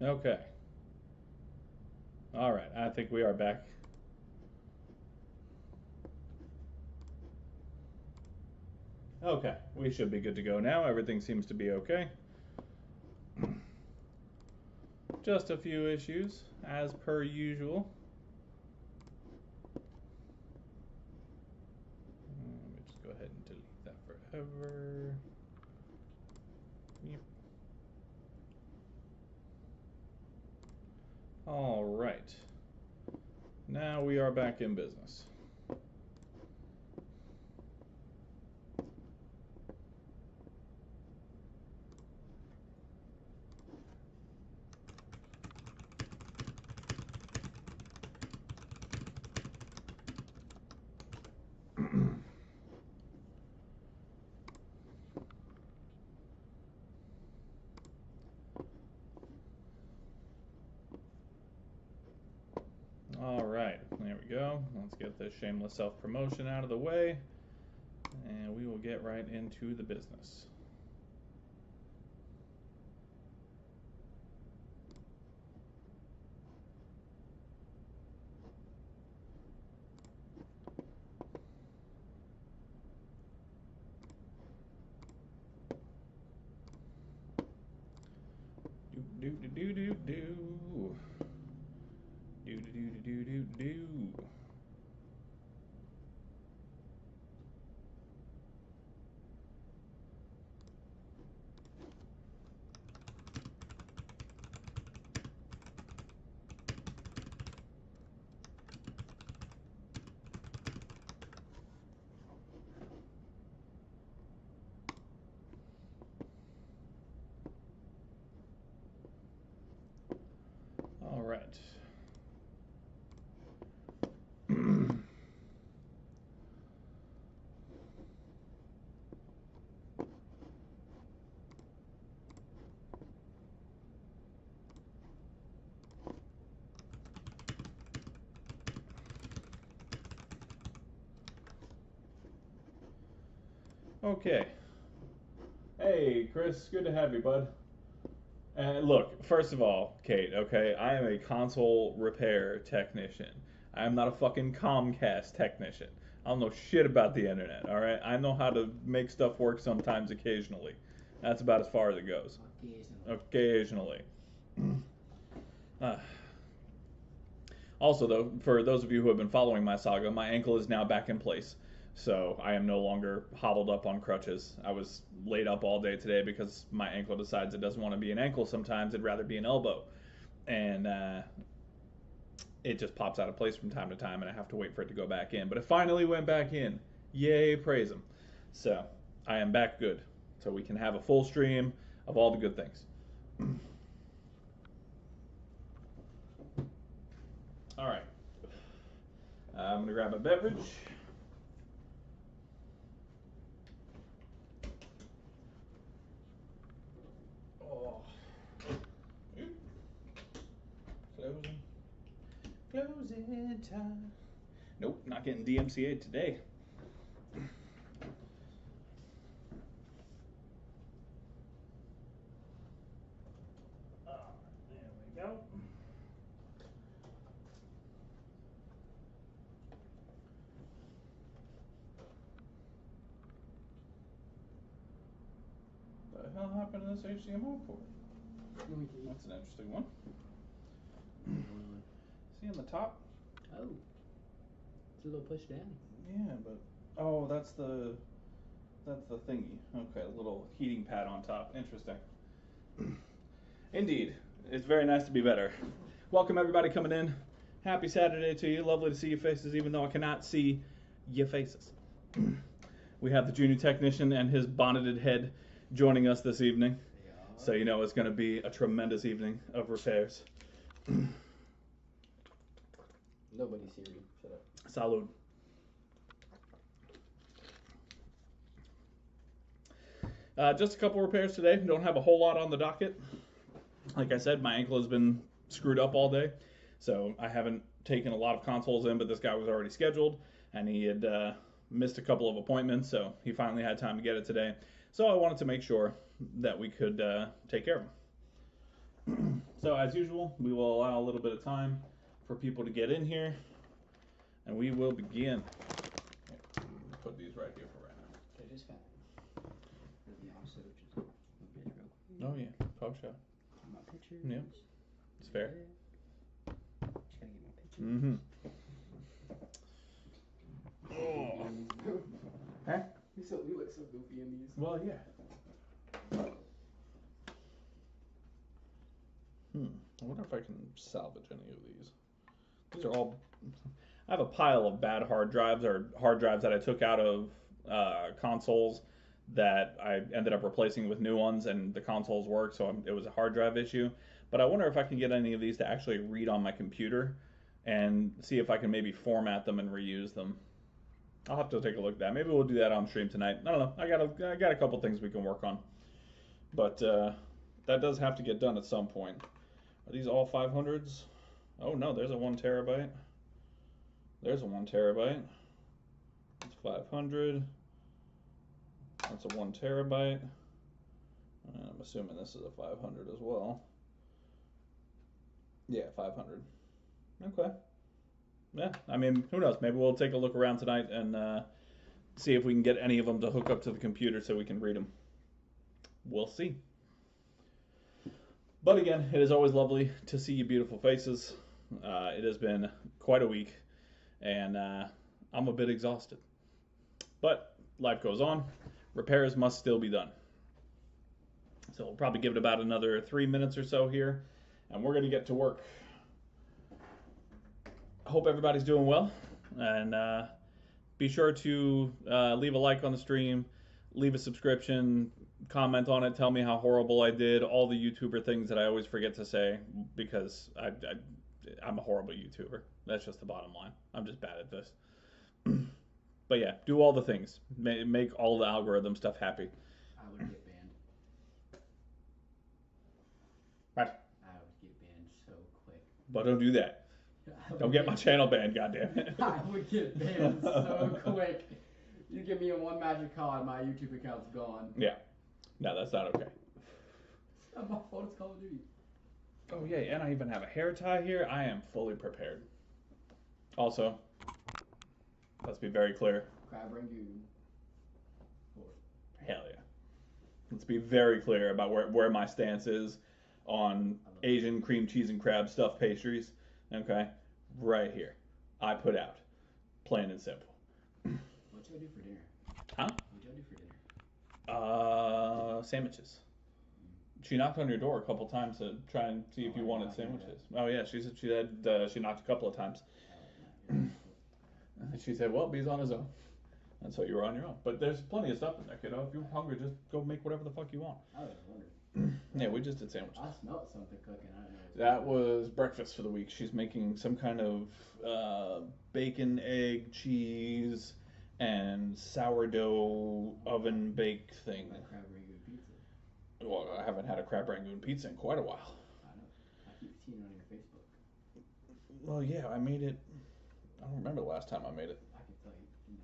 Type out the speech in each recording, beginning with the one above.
Okay. All right. I think we are back. Okay. We should be good to go now. Everything seems to be okay. Just a few issues, as per usual. Let me just go ahead and delete that forever. Yep. All right. Now we are back in business. All right, there we go. Let's get this shameless self-promotion out of the way, and we will get right into the business. Do do do do do. Do do do do do do. All right. Okay. Hey, Chris, good to have you, bud. Look, first of all, Kate, okay, I am a console repair technician. I am not a fucking Comcast technician. I don't know shit about the internet, alright? I know how to make stuff work sometimes occasionally. That's about as far as it goes. Occasionally. Uh, Also, though, for those of you who have been following my saga, my ankle is now back in place. So I am no longer hobbled up on crutches. I was laid up all day today because my ankle decides it doesn't want to be an ankle sometimes. It'd rather be an elbow. And it just pops out of place from time to time, and I have to wait for it to go back in. But it finally went back in. Yay, praise him. So I am back good. So we can have a full stream of all the good things. All right. I'm going to grab a beverage. Oh. Closing. Closing time. Nope, not getting DMCA today. There we go. What the hell happened to this HDMI port? That's an interesting one. See on the top? Oh. It's a little push down. Yeah, but oh, that's the thingy. Okay, a little heating pad on top. Interesting. Indeed, it's very nice to be better. Welcome everybody coming in. Happy Saturday to you. Lovely to see your faces, even though I cannot see your faces. We have the junior technician and his bonneted head joining us this evening. So you know it's going to be a tremendous evening of repairs. Nobody's hearing. Shut up. Salud. Just a couple repairs today. Don't have a whole lot on the docket. Like I said, my ankle has been screwed up all day, so I haven't taken a lot of consoles in, but this guy was already scheduled, and he had missed a couple of appointments, so he finally had time to get it today. So I wanted to make sure that we could take care of him. So as usual, we will allow a little bit of time for people to get in here, and we will begin. Here, put these right here for right now. That is fine. Also, just look at it real quick. Oh yeah, talk show. Get my pictures. Yeah. It's fair. Just gotta get my pictures. Mm-hmm. Oh. Huh? You look so goofy in these. Well, yeah. I wonder if I can salvage any of these. These are all. I have a pile of bad hard drives or hard drives that I took out of consoles that I ended up replacing with new ones, and the consoles work, so it was a hard drive issue. But I wonder if I can get any of these to actually read on my computer and see if I can maybe format them and reuse them. I'll have to take a look at that. Maybe we'll do that on stream tonight. I don't know. I got a couple things we can work on, but that does have to get done at some point. Are these all 500s? Oh no, there's a 1 terabyte. There's a 1 terabyte. It's 500. That's a 1 terabyte. And I'm assuming this is a 500 as well. Yeah, 500. Okay. Yeah, I mean, who knows? Maybe we'll take a look around tonight and see if we can get any of them to hook up to the computer so we can read them. We'll see. But again, it is always lovely to see your beautiful faces. It has been quite a week, and I'm a bit exhausted. But life goes on. Repairs must still be done. So we'll probably give it about another 3 minutes or so here, and we're going to get to work. I hope everybody's doing well, and be sure to leave a like on the stream, leave a subscription, comment on it, tell me how horrible I did, all the YouTuber things that I always forget to say, because I'm a horrible YouTuber. That's just the bottom line. I'm just bad at this. But yeah, do all the things. Make all the algorithm stuff happy. I would get banned. What? I would get banned so quick. But don't do that. Don't get my channel banned, goddammit. I would get banned so quick. You give me a one magic card, my YouTube account's gone. Yeah. No, that's not okay. It's not my fault, it's Call of Duty. Oh yeah, and I even have a hair tie here. I am fully prepared. Also, let's be very clear. Crab Rangoon. Hell yeah. Let's be very clear about where my stance is on Asian cream cheese and crab stuffed pastries. Okay? Right here. I put out. Plain and simple. What'd y'all do for dinner? Huh? What'd y'all do for dinner? Sandwiches. She knocked on your door a couple times to try and see if you wanted sandwiches. Oh yeah, she knocked a couple of times. And she said, well, B's on his own. And so you were on your own. But there's plenty of stuff in there, kiddo. If you're hungry, just go make whatever the fuck you want. I was wondering. Yeah, we just did sandwiches. I smelled something cooking. I didn't know. That was breakfast for the week. She's making some kind of bacon, egg, cheese, and sourdough oven baked thing. Like crab rangoon pizza. Well, I haven't had a crab rangoon pizza in quite a while. I know. I keep seeing it on your Facebook. Well, yeah, I made it. I don't remember the last time I made it. I can tell you.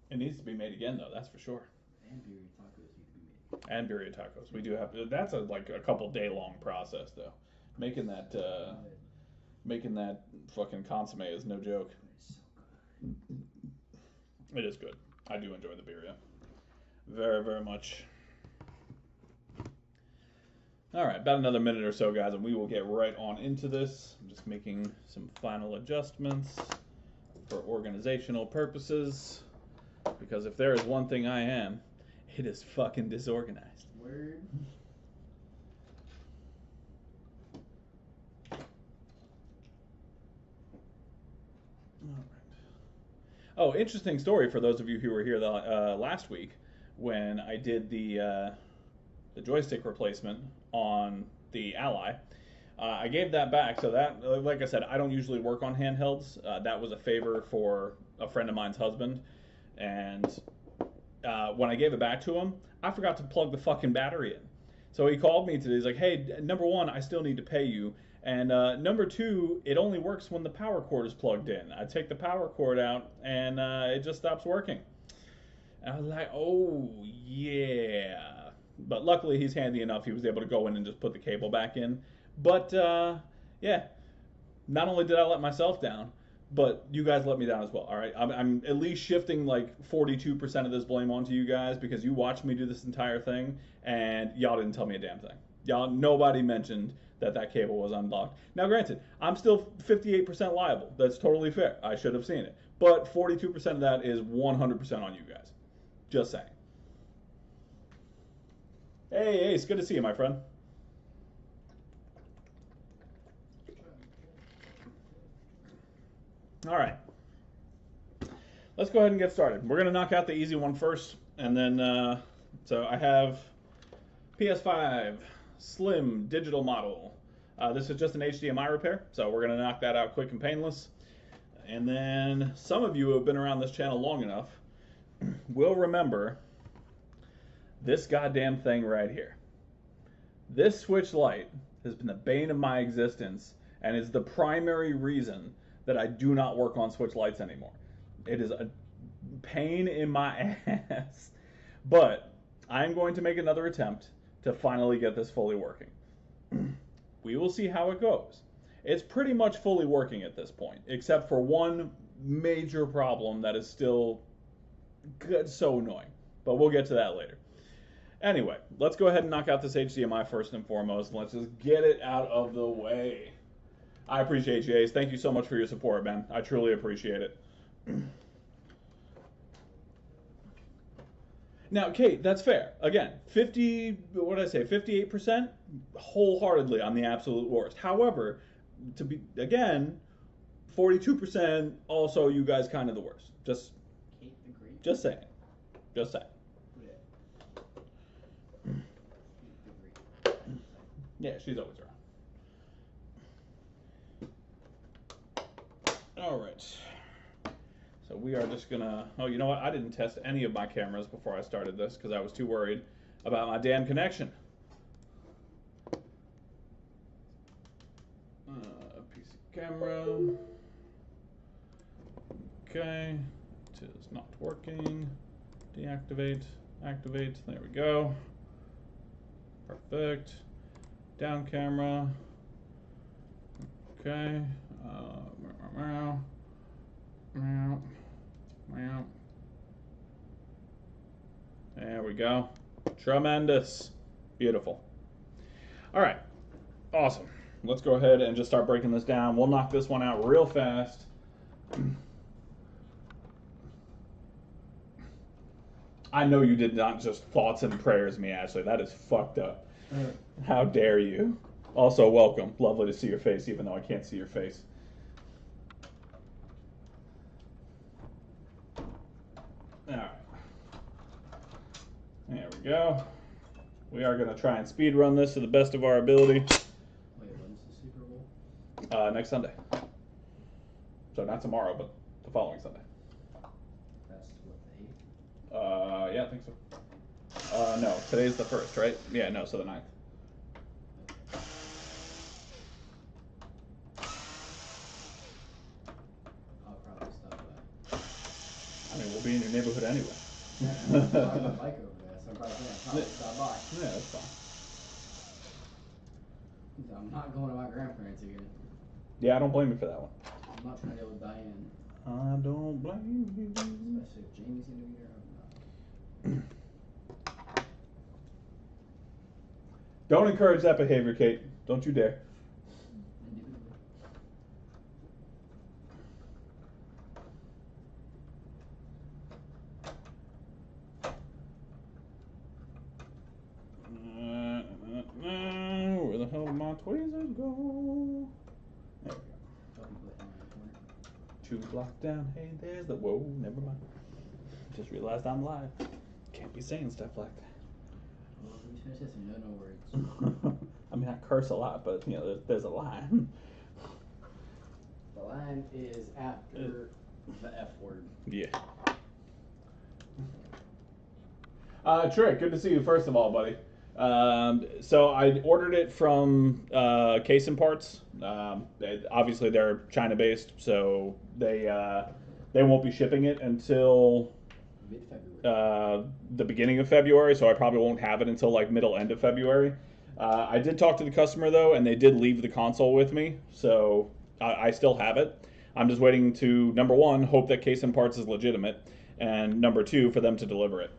It needs to be made again, though. That's for sure. And birria tacos need to be made. And birria tacos. We do have to. That's like a couple day long process, though. Making that fucking consomme is no joke. It's so good. It is good. I do enjoy the birria. Very, very much. All right, about another minute or so, guys, and we will get right on into this. I'm just making some final adjustments for organizational purposes, because if there is one thing I am, it is fucking disorganized. Word. All right. Oh, interesting story for those of you who were here last week when I did the joystick replacement on the Ally. I gave that back, so that, like I said, I don't usually work on handhelds. That was a favor for a friend of mine's husband, and when I gave it back to him, I forgot to plug the fucking battery in. So he called me today. He's like, hey, number one, I still need to pay you. And number two, it only works when the power cord is plugged in. I take the power cord out, and it just stops working. And I was like, oh, yeah. But luckily, he's handy enough. He was able to go in and just put the cable back in. But yeah, not only did I let myself down, but you guys let me down as well. All right, I'm at least shifting like 42% of this blame onto you guys because you watched me do this entire thing and y'all didn't tell me a damn thing. Nobody mentioned that cable was unlocked. Now, granted, I'm still 58% liable. That's totally fair. I should have seen it. But 42% of that is 100% on you guys. Just saying. Hey, it's good to see you, my friend. All right. Let's go ahead and get started. We're going to knock out the easy one first. And then, so I have PS5 Slim digital model. This is just an HDMI repair, so we're going to knock that out quick and painless. And then some of you who have been around this channel long enough will remember this goddamn thing right here. This switch light has been the bane of my existence and is the primary reason that I do not work on switch lights anymore. It is a pain in my ass. But I'm going to make another attempt to finally get this fully working. We will see how it goes. It's pretty much fully working at this point, except for one major problem that is still so annoying. But we'll get to that later. Anyway, let's go ahead and knock out this HDMI first and foremost. Let's just get it out of the way. I appreciate you, Ace. Thank you so much for your support, man. I truly appreciate it. Now, Kate, that's fair. Again, 58%, wholeheartedly, I'm the absolute worst. However, to be, again, 42%, also you guys kind of the worst. Just saying. Just saying. Yeah, she's always around. All right. So we are just gonna, oh, you know what? I didn't test any of my cameras before I started this because I was too worried about my damn connection. PC camera. Okay. It is not working. Deactivate. Activate. There we go. Perfect. Down camera. Okay. There we go. Tremendous. Beautiful. All right. Awesome. Let's go ahead and just start breaking this down. We'll knock this one out real fast. I know you did not just thoughts and prayers me, Ashley. That is fucked up. How dare you? Also, welcome. Lovely to see your face, even though I can't see your face. All right. There we go. We are going to try and speed run this to the best of our ability. Wait, when's the Super Bowl? Next Sunday. So not tomorrow, but the following Sunday. That's what, the 8th? Yeah, I think so. No, today's the 1st, right? Yeah, no, so the 9th. I'll probably stop by. I mean, we'll be in your neighborhood anyway. Yeah, I have a bike over there, so I'm probably stop by. Yeah, that's fine. I'm not going to my grandparents again. Yeah, I don't blame you for that one. I'm not trying to deal with Diane. I don't blame you. Especially if Jamie's going to be there. I'm not. Don't encourage that behavior, Kate. Don't you dare. Where the hell did my tweezers go? There we go. 2 blocks down. Hey, there's the. Whoa, never mind. Just realized I'm live. Can't be saying stuff like that. Well, we finish this and no words. I mean, I curse a lot, but you know, there's a line. The line is after the F word. Yeah. Trick, good to see you. First of all, buddy. So I ordered it from Case and Parts. Obviously, they're China-based, so they won't be shipping it until Mid-February. the beginning of February. So I probably won't have it until like middle end of February. I did talk to the customer though, and they did leave the console with me, so I still have it. I'm just waiting to, number one, hope that Case and Parts is legitimate, and number two, for them to deliver it.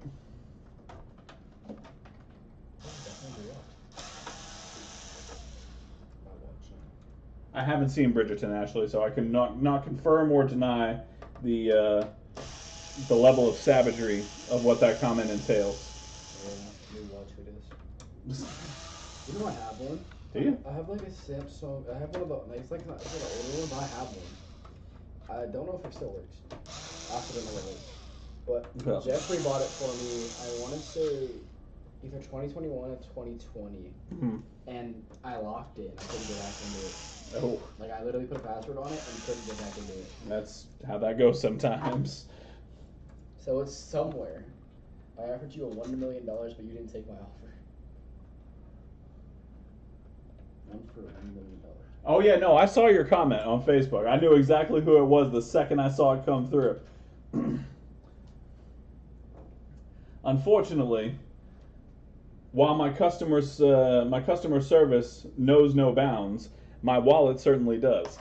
I haven't seen Bridgerton, Ashley, so I can not confirm or deny the level of savagery of what that comment entails. Yeah, new watch videos. You know I have one? Do you? I have like a Samsung. I have one of the. Like, it's like an older one, but I have one. I don't know if it still works. I have to know what it is. But Yeah. Jeffrey bought it for me. I want to say either 2021 or 2020, and I locked it and I couldn't get back into it. Oh, Like I literally put a password on it and couldn't get back into it. that's how that goes sometimes. So it's somewhere. I offered you $1 million, but you didn't take my offer. I'm for $1 million. Oh yeah, no, I saw your comment on Facebook. I knew exactly who it was the second I saw it come through. Unfortunately, while my customer service knows no bounds, my wallet certainly does.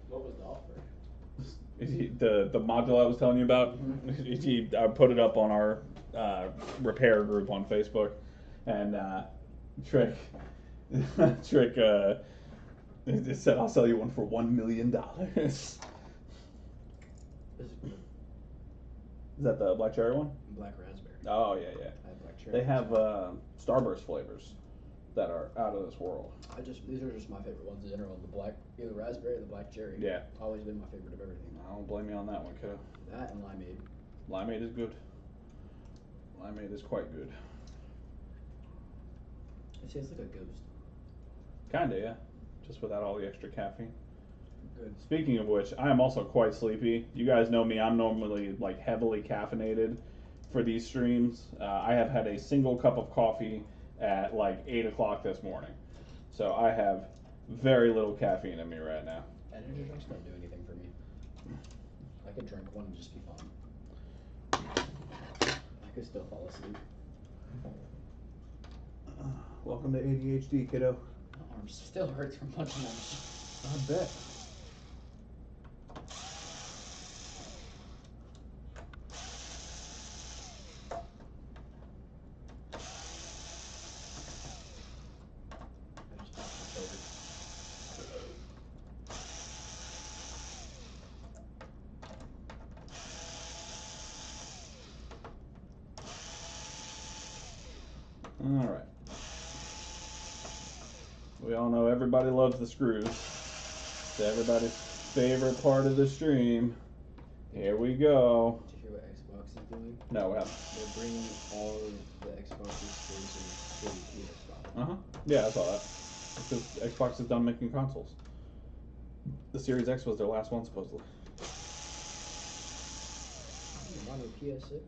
What was the offer? The module I was telling you about, I put it up on our repair group on Facebook, and Trick it said, "I'll sell you one for $1 million." Is that the black cherry one? Black raspberry. Oh yeah. I have black cherry. They have Starburst flavors that are out of this world. These are just my favorite ones in general. The black, either raspberry or the black cherry. Yeah. Always been my favorite of everything. I don't blame you on that one, kiddo. That and limeade. Limeade is good. Limeade is quite good. It tastes like a ghost. Kinda, yeah. Just without all the extra caffeine. Good. Speaking of which, I am also quite sleepy. You guys know me, I'm normally like heavily caffeinated for these streams. I have had a single cup of coffee at like 8 o'clock this morning. So I have very little caffeine in me right now. Energy drinks don't do anything for me. I could drink one and just be fine. I could still fall asleep. Welcome to ADHD, kiddo. My arm still hurts from punching that machine. I bet. I just popped my shoulder. All right. We all know everybody loves the screws. It's everybody's favorite part of the stream. Here we go. Did you hear what Xbox is doing? No, we haven't. They're bringing all of the Xbox exclusives to PS5. Yeah, I saw that. Because Xbox is done making consoles. The Series X was their last one, supposedly. You want a PS6?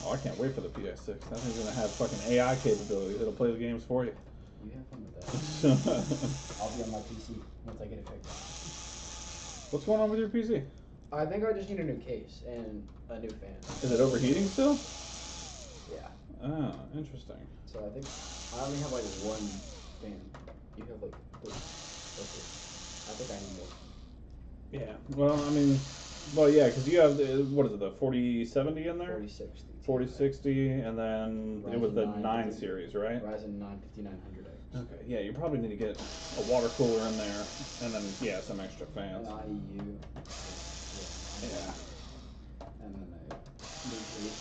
Oh, I can't wait for the PS6. That thing's gonna have fucking AI capabilities. It'll play the games for you. You have fun with that. I'll be on my PC once I get it fixed. What's going on with your PC? I think I just need a new case and a new fan. Is it overheating still? Yeah. Oh, interesting. So I think I only have like one fan. You have like three. Okay. I think I need more. Yeah. Well, I mean, well, yeah, because you have the, what is it, the 4070 in there? 4060. 4060, and then it was the Ryzen 9 series, right? Ryzen 9 5900X. Okay, yeah, you probably need to get a water cooler in there, and then, yeah, some extra fans. An IEU. Yeah. And then a new case.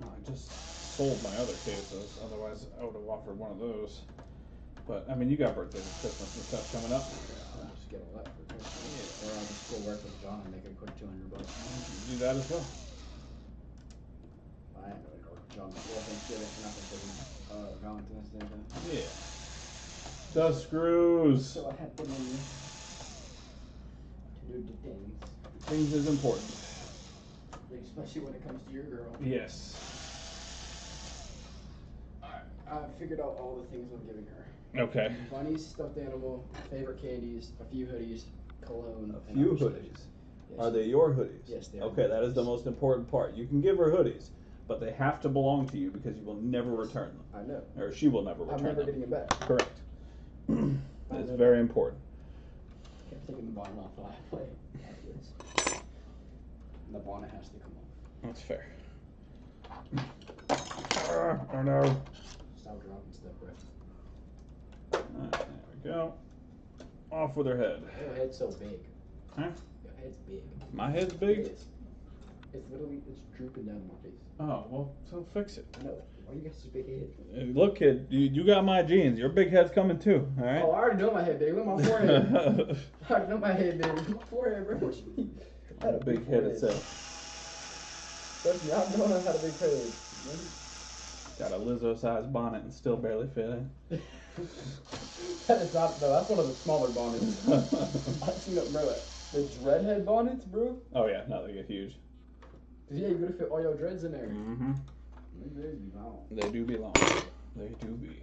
Oh, I just sold my other cases, otherwise I would have offered one of those. But, I mean, you got birthdays and Christmas and stuff coming up. I'll just get all that for Christmas. Or I'll just go work with John and make a quick $200. Do that as well. I ain't really work with John before Thanksgiving. Not Thanksgiving. Valentine's Day. Then. Yeah. The screws. So I have the money to do the things. Things is important. Especially when it comes to your girl. Yes. I figured out all the things I'm giving her. Okay. Bunnies, stuffed animal, favorite candies, a few hoodies, cologne. A and few other stuff. hoodies. Yes. Are they your hoodies? Yes, they are Okay, my that is the hoodies. most important part. You can give her hoodies, but they have to belong to you because you will never return them. I know. Or she will never return I'm never them. getting it back. Correct. It's very important. I kept taking the bonnet off while I play afterwards. And the bonnet has to come off. That's fair. Oh no. Stop dropping stuff, bro. Alright, there we go. Off with her head. Your head's so big. Huh? Your head's big. My head's It big? is. It's literally, it's drooping down my face. Oh, well, so fix it. I know. Why you got such a big head? Look, kid, you got my genes. Your big head's coming too, alright? Oh, I already know my head big. Look at my forehead. I already know my head big. My forehead, bro. What you mean? I had a big head forehead. itself. Trust me, I've known I had a big head. Got a Lizzo-sized bonnet and still barely fit in. That is not, though. That's one of the smaller bonnets. I've seen it, bro. The dreadhead bonnets, bro. Oh yeah, no, they get huge. Cause yeah, you gotta fit all your dreads in there. Mm-hmm. They be long. They do be long. They do be.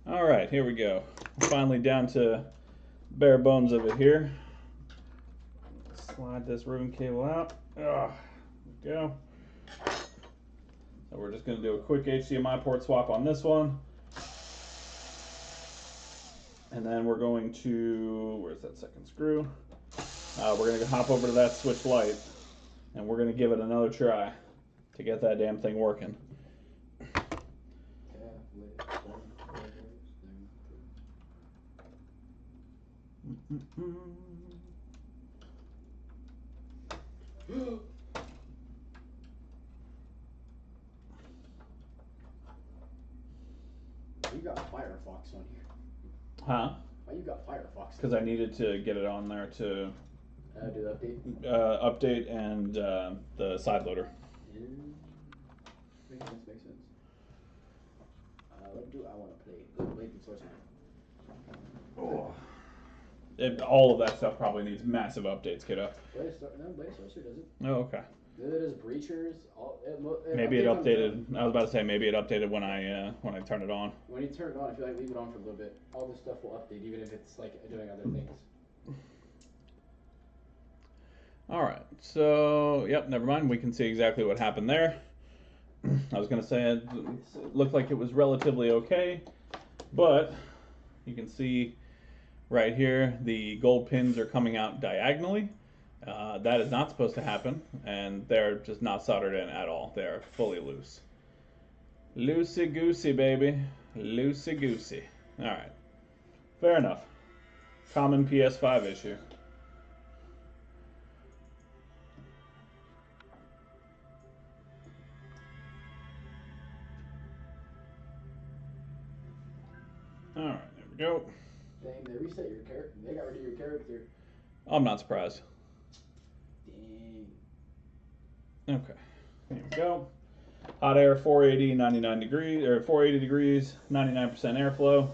All right, here we go. Finally down to bare bones of it here. Slide this ribbon cable out. There we go. So we're just going to do a quick HDMI port swap on this one. And then we're going to, where's that second screw? We're going to hop over to that switch light, and we're going to give it another try to get that damn thing working. You got Firefox on here. Huh? Why you got Firefox? Because I needed to get it on there to Do the update. update and the side loader. Yeah. Makes sense, makes sense. What do I want to play? Blazing Source now. All of that stuff probably needs massive updates, kiddo. Blazing Sorcerer doesn't. Oh, okay. Neither does Breachers. Maybe it updates on updated. them. I was about to say maybe it updated when I turned it on. When you turn it on, if you like leave it on for a little bit, all this stuff will update, even if it's like doing other things. All right. So, yep. Never mind. We can see exactly what happened there. I was gonna say it looked like it was relatively okay, but you can see right here the gold pins are coming out diagonally. That is not supposed to happen, and they're just not soldered in at all. They're fully loose. Loosey-goosey, baby. Loosey-goosey. Alright. Fair enough. Common PS5 issue. Alright, there we go. Dang, they reset your character. They got rid of your character. I'm not surprised. Dang. Okay, here we go. Hot air 480, 99 degrees, or 480 degrees, 99% airflow.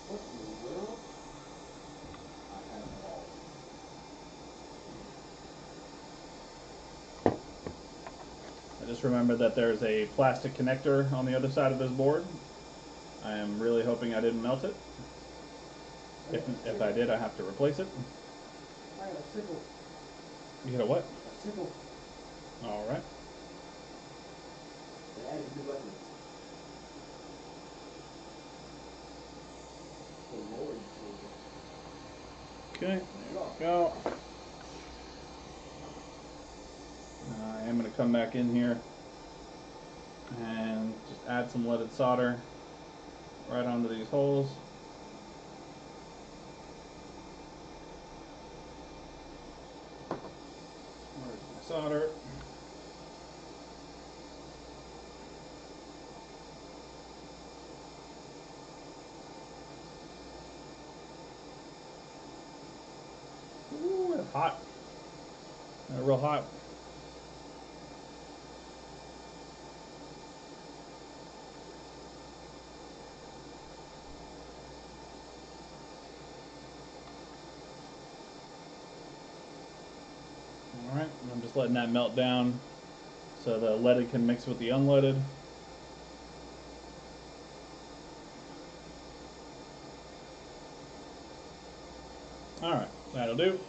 What in the world? I have balls. I just remembered that there's a plastic connector on the other side of this board. I am really hoping I didn't melt it. If I did, I have to replace it. I got a sickle. You get a what? A sickle. All right. They added new weapons. Oh Lord, Okay, there we go. I am going to come back in here and just add some leaded solder right onto these holes. Where's my solder? hot. Real hot. Alright, I'm just letting that melt down so the leaded can mix with the unleaded. Alright, that'll do.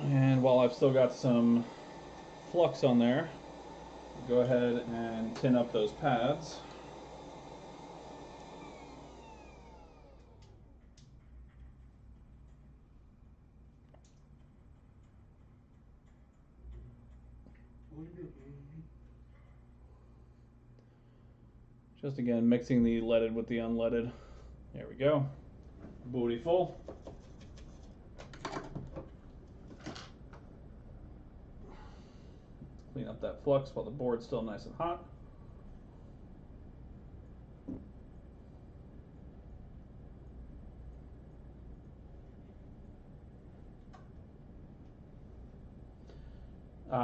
And while I've still got some flux on there, go ahead and tin up those pads. Just again mixing the leaded with the unleaded. There we go. Booty full. Clean up that flux while the board's still nice and hot.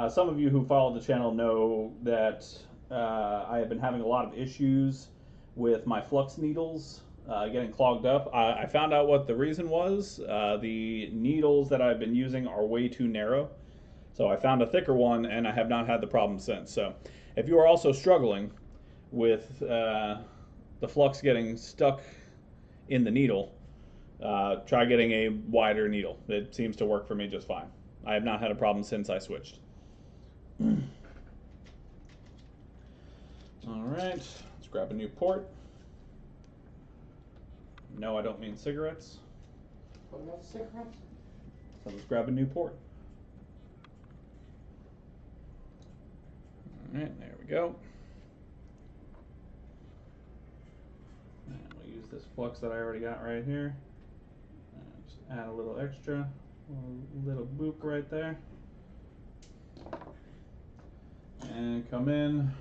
Some of you who follow the channel know that I have been having a lot of issues with my flux needles getting clogged up. I found out what the reason was. The needles that I've been using are way too narrow. So I found a thicker one and I have not had the problem since. So if you are also struggling with the flux getting stuck in the needle, try getting a wider needle. It seems to work for me just fine. I have not had a problem since I switched. Alright, let's grab a new port. No, I don't mean cigarettes. What about cigarettes? So let's grab a new port. Alright, there we go. And we'll use this flux that I already got right here. And just add a little extra, a little book right there. And come in.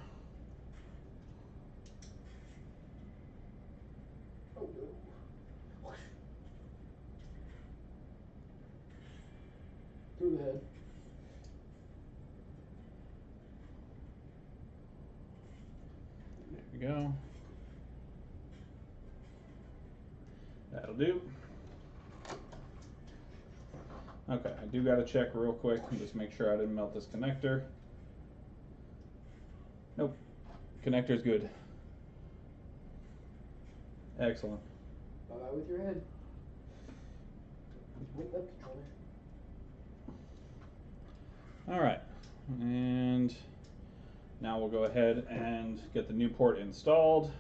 Oh no. Through the head. There we go. That'll do. Okay, I do gotta check real quick and just make sure I didn't melt this connector. Nope, connector's good. Excellent. Bye-bye with your head. Wait, that controller. Alright, and now we'll go ahead and get the new port installed.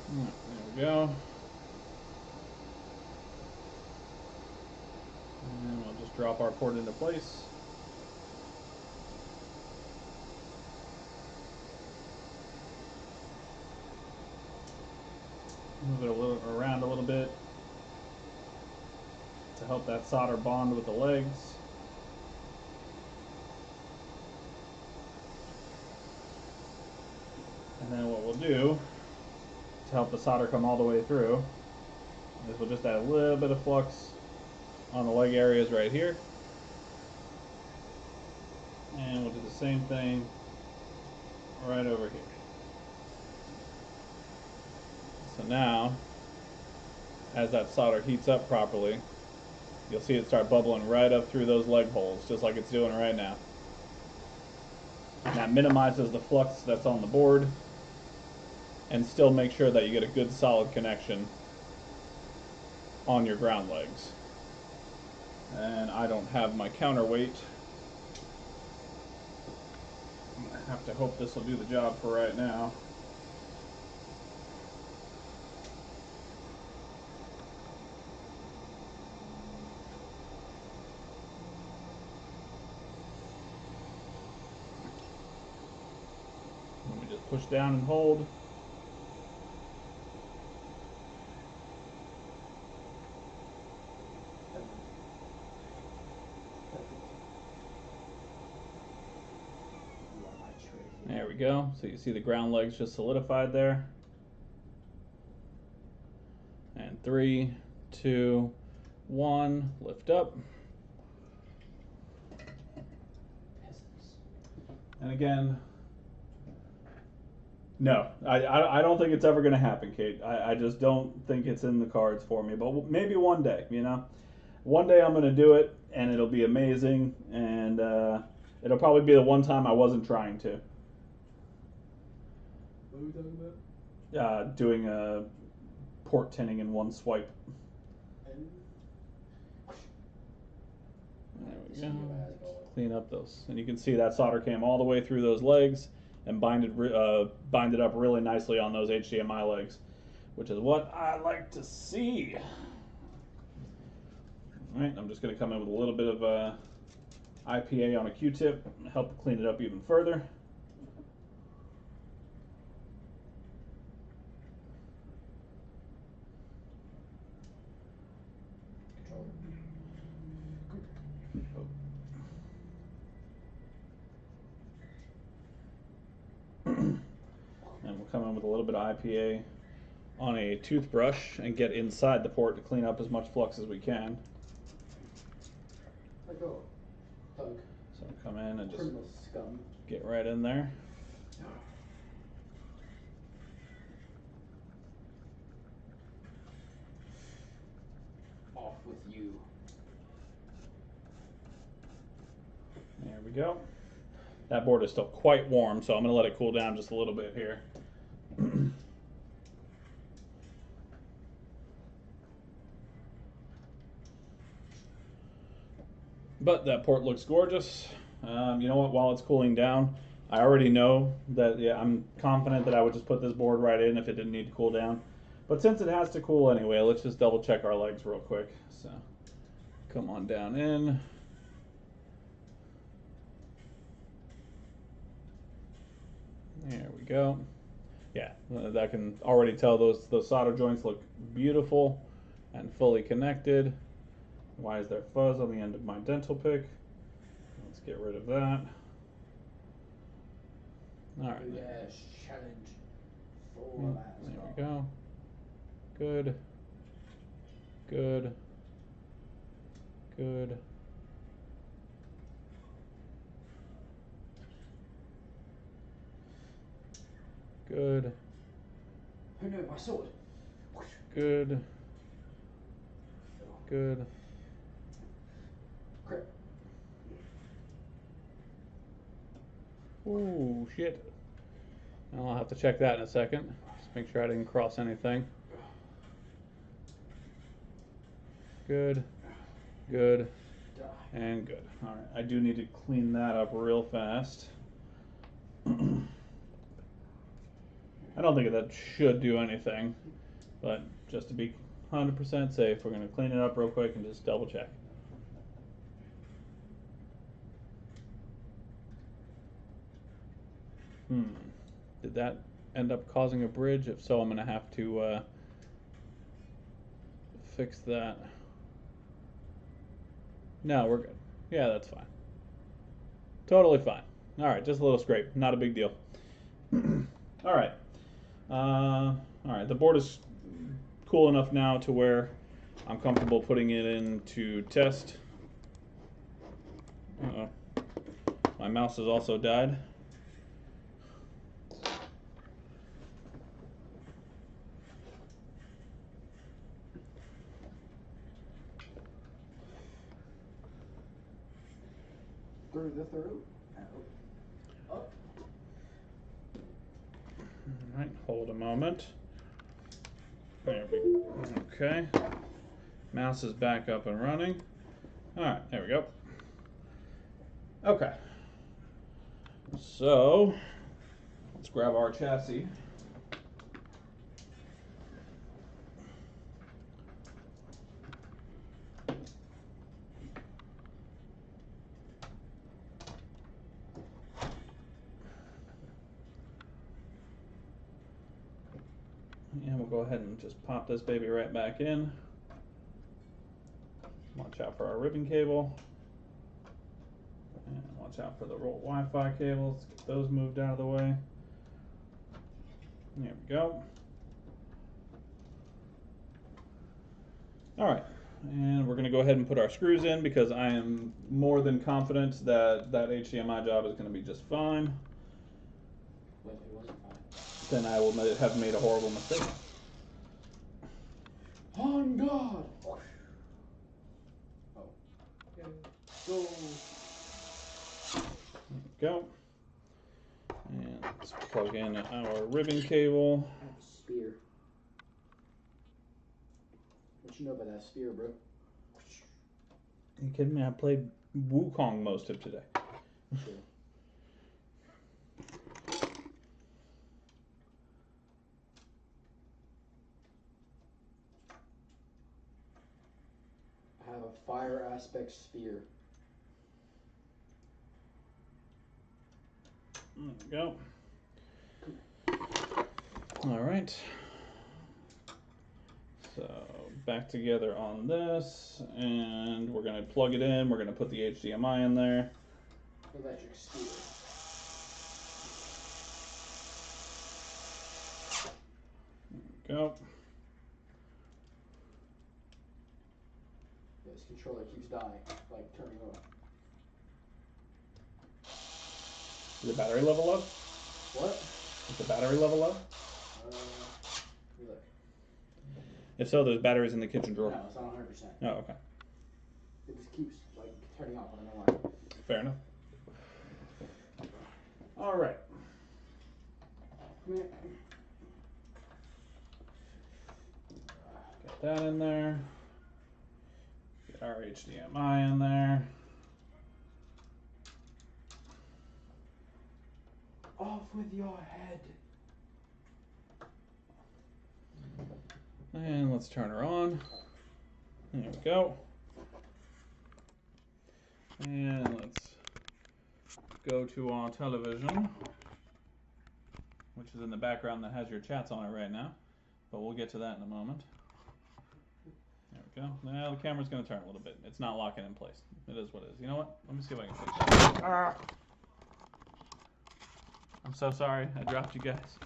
There we go. And we'll just drop our port into place. Move it around a little bit to help that solder bond with the legs. And then what we'll do to help the solder come all the way through is we'll just add a little bit of flux on the leg areas right here. And we'll do the same thing right over here. So now, as that solder heats up properly, you'll see it start bubbling right up through those leg holes, just like it's doing right now. And that minimizes the flux that's on the board and still make sure that you get a good solid connection on your ground legs. And I don't have my counterweight I have to hope this will do the job for right now. Let me just push down and hold. There we go. So you see the ground legs just solidified there. And 3, 2, 1, lift up. And again, no, I don't think it's ever going to happen, Kate. I just don't think it's in the cards for me. But maybe one day, you know. One day I'm going to do it, and it'll be amazing. And it'll probably be the one time I wasn't trying to. What are we talking about? Doing a port tinning in one swipe. There we go. Clean up those, and you can see that solder came all the way through those legs and binded up really nicely on those HDMI legs, which is what I like to see. All right, I'm just going to come in with a little bit of IPA on a Q-tip, help clean it up even further. And we'll come in with a little bit of IPA on a toothbrush and get inside the port to clean up as much flux as we can. Let go. Thug. So come in and just Criminal scum. get right in there. Off with you. There we go. That board is still quite warm, so I'm going to let it cool down just a little bit here. But that port looks gorgeous. You know what? While it's cooling down, I already know that, yeah, I'm confident that I would just put this board right in if it didn't need to cool down. But since it has to cool anyway, let's just double check our legs real quick. So come on down in. There we go. Yeah, I can already tell those solder joints look beautiful and fully connected. Why is there fuzz on the end of my dental pick? Let's get rid of that. All right. Yes, challenge. There we go. Good. Good. Good. Good. Oh no, my sword. Good. Good. Crap. Ooh, shit. I'll have to check that in a second. Just make sure I didn't cross anything. Good. Good. And good. Alright, I do need to clean that up real fast. I don't think that should do anything, but just to be 100% safe, we're going to clean it up real quick and just double check. Did that end up causing a bridge? If so, I'm going to have to fix that. No, we're good. Yeah, that's fine. Totally fine. All right, just a little scrape. Not a big deal. All right. All right, the board is cool enough now to where I'm comfortable putting it into test. Uh-oh. My mouse has also died. Through the throat. Up. All right, hold a moment. There we go. Okay. Mouse is back up and running. All right, there we go. Okay. So, let's grab our chassis. And we'll go ahead and just pop this baby right back in. Watch out for our ribbon cable. And watch out for the roll Wi-Fi cables. Get those moved out of the way. There we go. All right, and we're going to go ahead and put our screws in because I am more than confident that that HDMI job is going to be just fine. What if it wasn't fine? Then I will have made a horrible mistake. On God! Oh. Okay. Go. There we go. And let's plug in our ribbon cable. I have a spear. What you know about that spear, bro? Are you kidding me? I played Wukong most of today. Sure. I have a fire aspect spear. There we go. All right. So back together on this, and we're going to plug it in. We're going to put the HDMI in there. Electric spear. There we go. This controller keeps dying, like turning off. Is the battery level low? What? Is the battery level low? Let me look. If so, there's batteries in the kitchen drawer. No, it's not 100%. Oh, okay. It just keeps like turning off. I don't know why. Fair enough. All right. Come here. Get that in there. Get our HDMI in there. Off with your head. And let's turn her on. There we go. And let's go to our television, which is in the background that has your chats on it right now. But we'll get to that in a moment. There we go. Now the camera's going to turn a little bit. It's not locking in place. It is what it is. You know what? Let me see if I can fix that. Ah! I'm so sorry. I dropped you guys.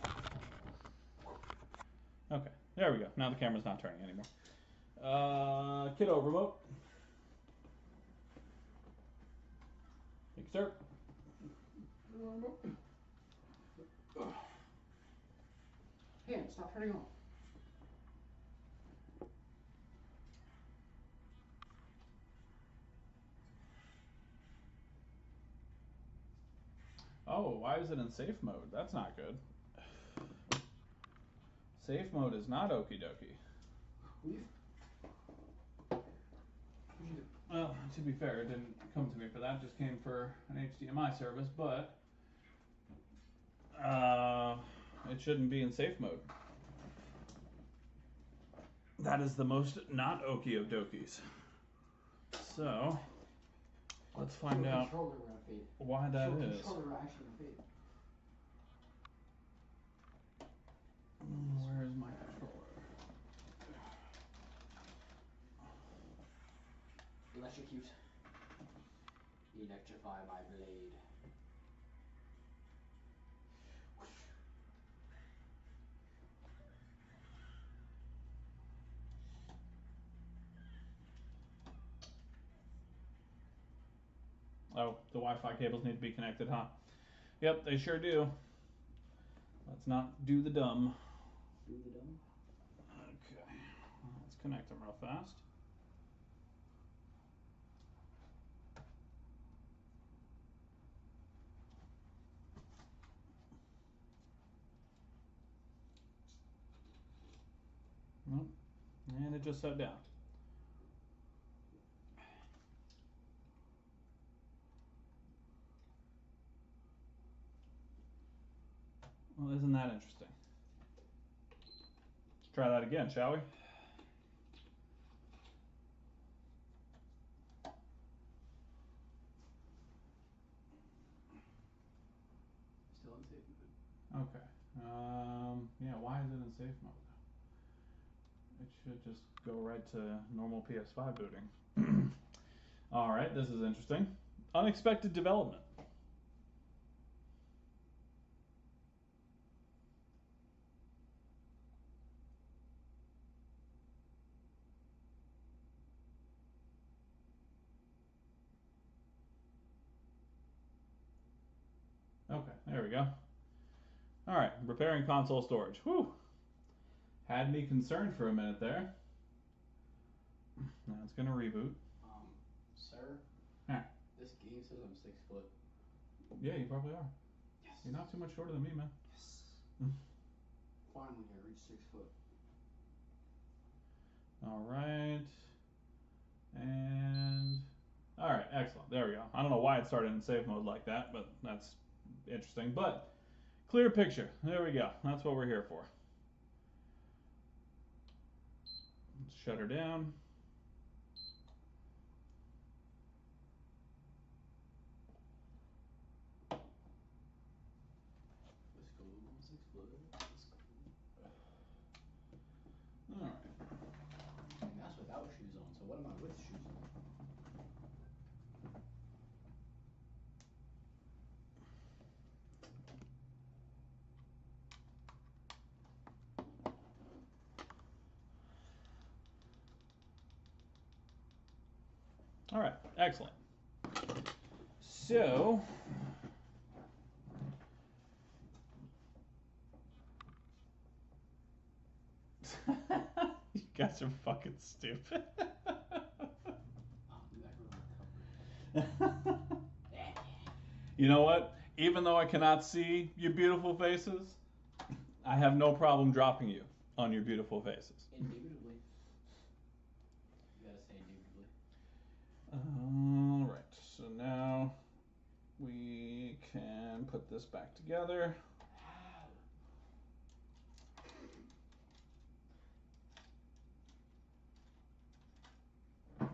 Okay. There we go. Now the camera's not turning anymore. Kiddo remote. Thank you, sir. Hand, stop turning on. Oh, why is it in safe mode? That's not good. Safe mode is not okie dokie. Leave. Well, to be fair, it didn't come to me for that. It just came for an HDMI service, but it shouldn't be in safe mode. That is the most not okie of dokies. So, let's find out why that is. Where is my controller? Electrocute. Electrify my blade. Oh, the Wi-Fi cables need to be connected, huh? Yep, they sure do. Let's not do the dumb. Do the dumb? Okay, let's connect them real fast. Nope, and it just shut down. Well, isn't that interesting? Let's try that again, shall we? Still in safe mode. Okay. Yeah, why is it in safe mode? It should just go right to normal PS5 booting. Alright, this is interesting. Unexpected development. Okay, there we go. Alright, repairing console storage. Whew. Had me concerned for a minute there. Now it's gonna reboot. Sir? Yeah. This game says I'm 6 foot. Yeah, you probably are. Yes. You're not too much shorter than me, man. Yes. Finally, I reached 6 foot. Alright. And alright, excellent. There we go. I don't know why it started in save mode like that, but that's interesting. But clear picture. There we go. That's what we're here for. Let's shut her down. Let's go. I'm 6 foot. Let's go. Alright. And that's without shoes on, so what am I with shoes on? Alright, excellent. So you guys are fucking stupid. You know what? Even though I cannot see your beautiful faces, I have no problem dropping you on your beautiful faces. Indubitably. You gotta say indubitably. Alright, so now we can put this back together. A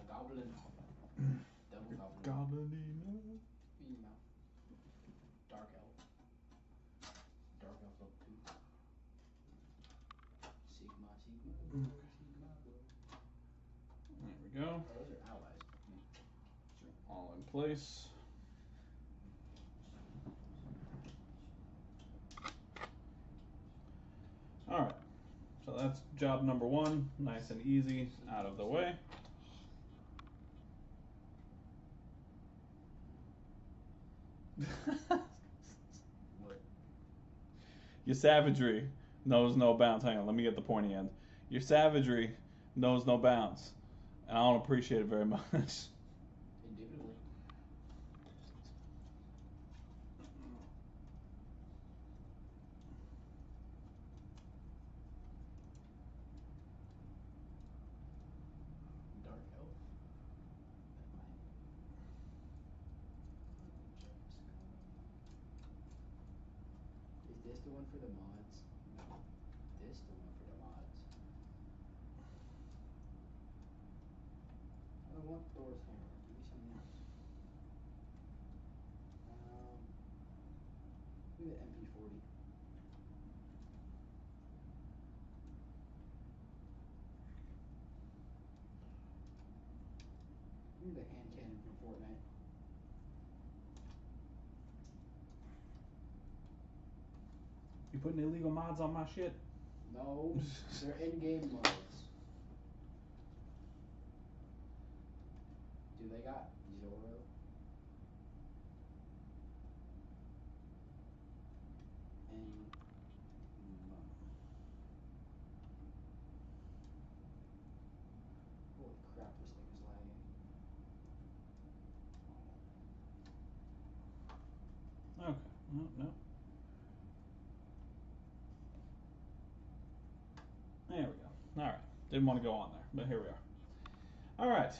goblin. Double goblin. Goblinino. Female. Dark elf. Dark elf level 2. Sigma, Sigma, bro. Sigma, bro. There we go. Oh, those are allies. All in place. Alright, so that's job number one, nice and easy, out of the way. What? Your savagery knows no bounds. Hang on, let me get the pointy end. Your savagery knows no bounds, and I don't appreciate it very much. Indubitably. Dark elf. Is this the one for the mods? No. This the one for the mods. I don't want Thor's hammer. Give me something else. Give me the MP40. Give me the hand cannon from Fortnite. You putting illegal mods on my shit? No, they're in-game mods. Dude, they got Zoro. And holy crap, this thing is lagging. Okay, no. There we go. Alright, didn't want to go on there, but here we are. Alright, so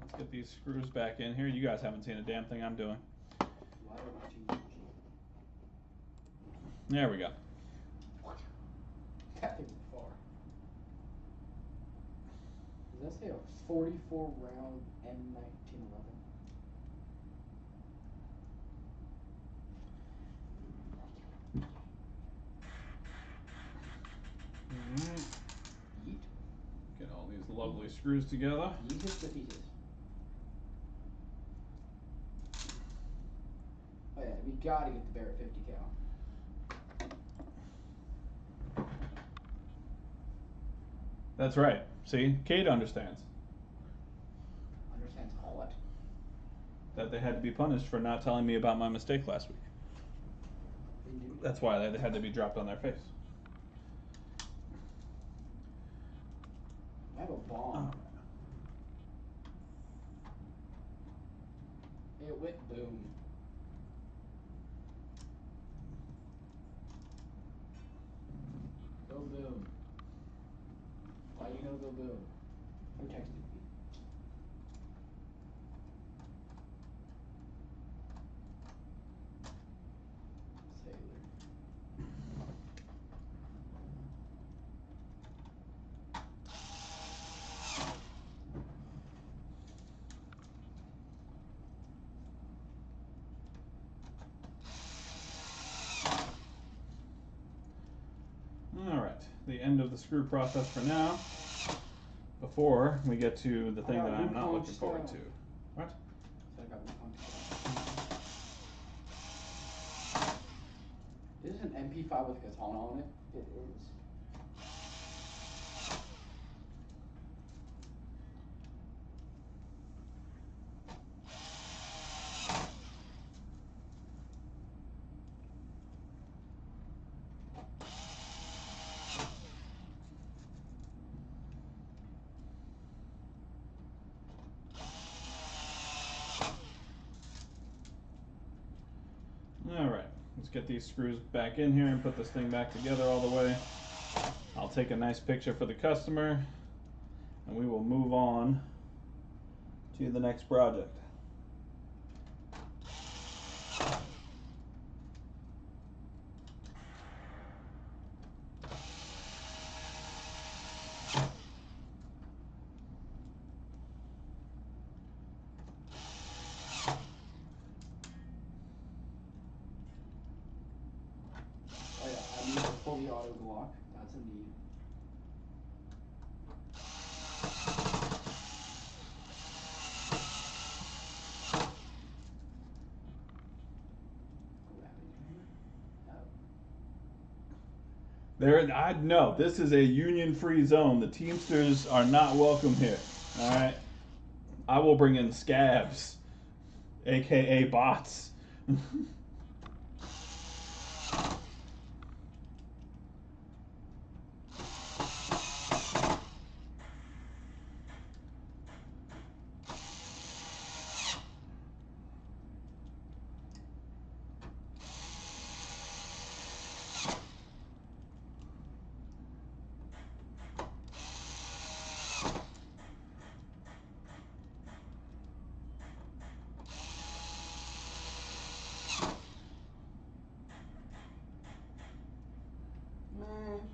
let's get these screws back in here. You guys haven't seen a damn thing I'm doing. Why did you change the G? There we go. That thing went far. Does that say a 44 round M1911? Yeet. Get all these lovely screws together. Yeetus to fetus. Oh yeah, we gotta get the Barrett 50 cal. That's right. See, Kate understands Understands what? that they had to be punished for not telling me about my mistake last week. They do. That's why they had to be dropped on their face. I have a bomb. It went boom. Go boom. Why you gonna go boom? Who texted me? Sailor. Alright, the end of the screw process for now. Before we get to the thing that I'm not looking forward to. What? So I got one Is this an MP5 with katana on it? It is. Alright, let's get these screws back in here and put this thing back together all the way. I'll take a nice picture for the customer and we will move on to the next project. Oh yeah, I need a fully auto Glock. That's a need. No, this is a union-free zone. The Teamsters are not welcome here. All right, I will bring in scabs, aka bots.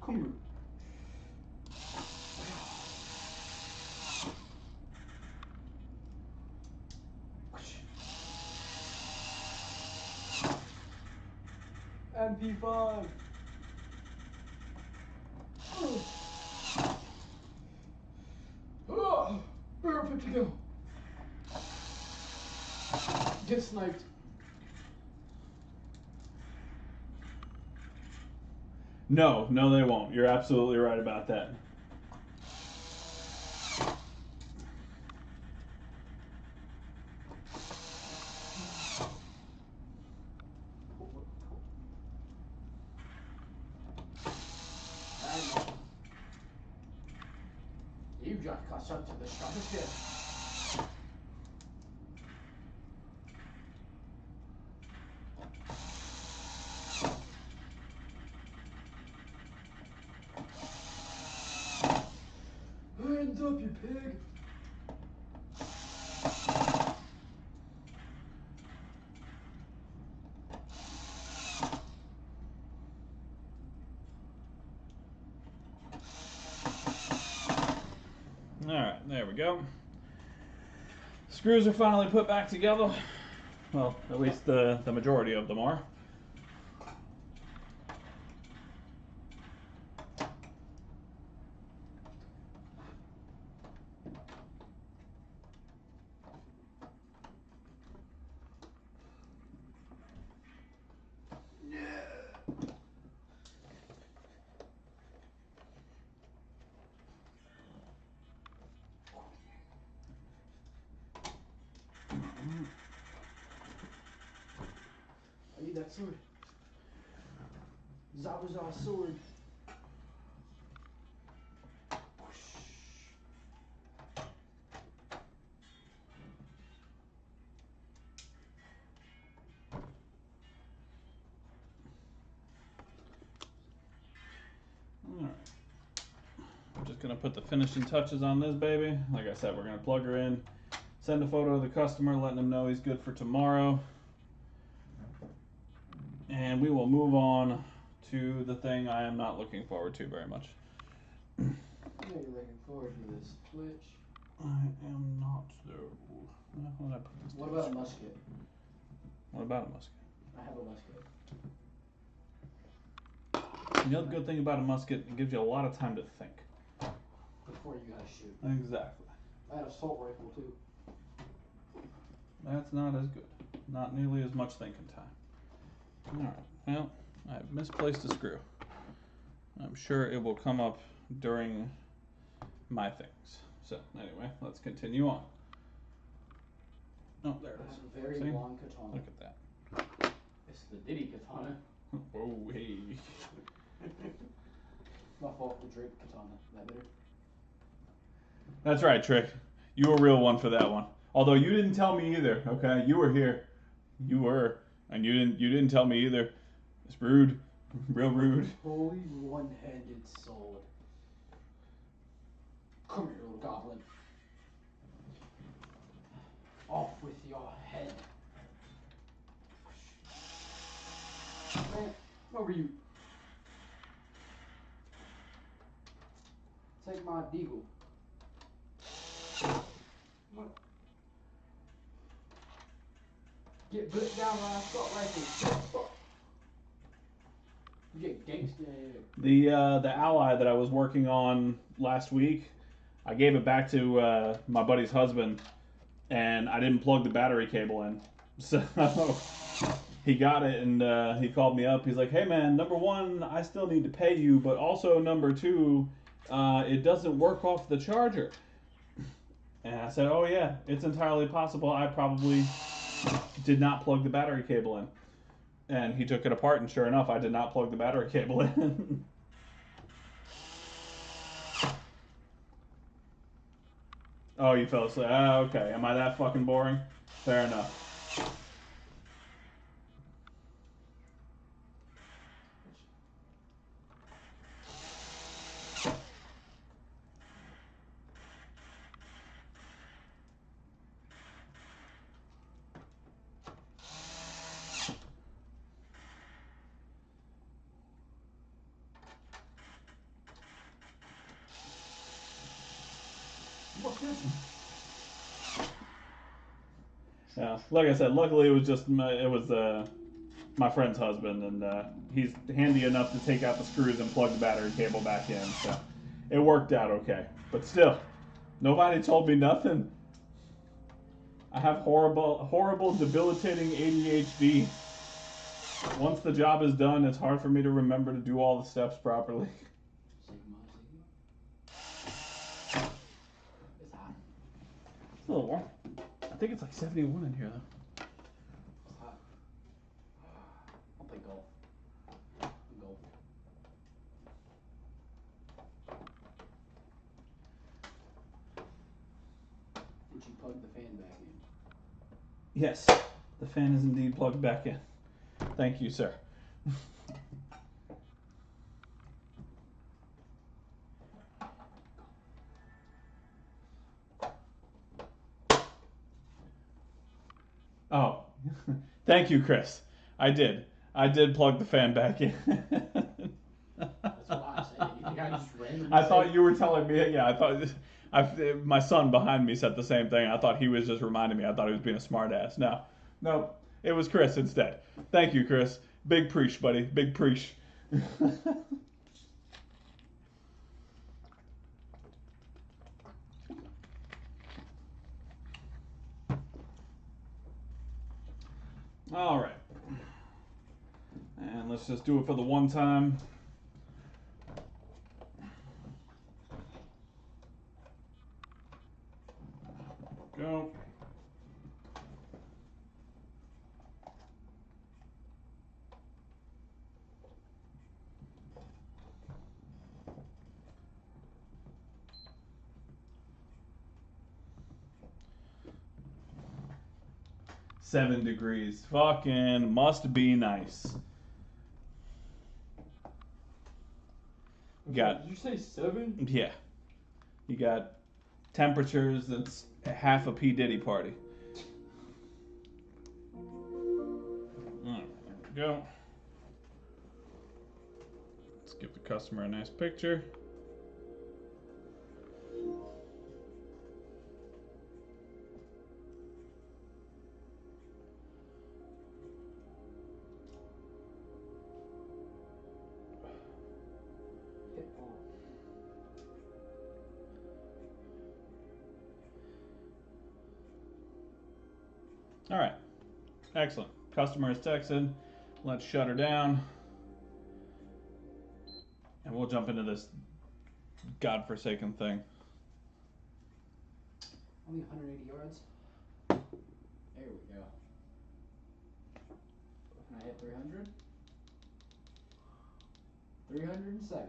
Come here. MP5. Perfect to go. Get sniped. No, they won't. You're absolutely right about that. You just got sent to the stratosphere. Hands up, you pig! Alright, there we go. Screws are finally put back together. Well, at least the majority of them are. I need that sword. Zabuza sword. Alright. I'm just going to put the finishing touches on this baby. Like I said, we're going to plug her in, send a photo to the customer, letting him know he's good for tomorrow. And we will move on to the thing I am not looking forward to very much. I know you're looking forward to this Twitch. I am not, though. What about a musket? What about a musket? I have a musket. The other good thing about a musket, it gives you a lot of time to think. Before you guys shoot. Exactly. I have an assault rifle too. That's not as good. Not nearly as much thinking time. Alright, well, I've misplaced a screw. I'm sure it will come up during my things. So, anyway, let's continue on. Oh, there it That's is. a very See? long katana. Look at that. It's the Diddy katana. Oh, hey. My fault, the Drake katana. That better? That's right, Trick. You were a real one for that one. Although you didn't tell me either, okay? You were here. You were. And you didn't tell me either. It's rude. Real rude. Holy one-handed sword. Come here, little goblin. Off with your head. Man, what were you? Take my deagle. What? Get blipped down when I start rifle. You get gangsta. The ally that I was working on last week, I gave it back to my buddy's husband, and I didn't plug the battery cable in. So he got it, and he called me up. He's like, "Hey man, number one, I still need to pay you, but also number two, it doesn't work off the charger." And I said, "Oh yeah, it's entirely possible. I probably did not plug the battery cable in." And he took it apart, and sure enough, I did not plug the battery cable in. Oh, you fell asleep. Ah, okay. Am I that fucking boring? Fair enough. What's this? Yeah, like I said, luckily it was just my friend's husband, and he's handy enough to take out the screws and plug the battery cable back in, so it worked out okay. But still, nobody told me nothing. I have horrible, debilitating ADHD. Once the job is done, it's hard for me to remember to do all the steps properly. It's hot. It's a little warm. I think it's like 71 in here, though. It's hot. I'll play golf. Golf. Did you plug the fan back in? Yes, the fan is indeed plugged back in. Thank you, sir. Oh, thank you, Chris. I did plug the fan back in. That's what I said. You think I just randomly I thought you were telling me. Yeah, I thought. My son behind me said the same thing. I thought he was just reminding me. I thought he was being a smartass. No, it was Chris instead. Thank you, Chris. Big preach, buddy. Big preach. All right. And let's just do it for the one time. Go. $7 degrees. Fucking must be nice. Did you say 7? Yeah. You got temperatures that's half a P. Diddy party. Alright, there we go. Let's give the customer a nice picture. All right, excellent. Customer is texted. Let's shut her down. And we'll jump into this godforsaken thing. Only 180 yards. There we go. Can I hit 300? 307.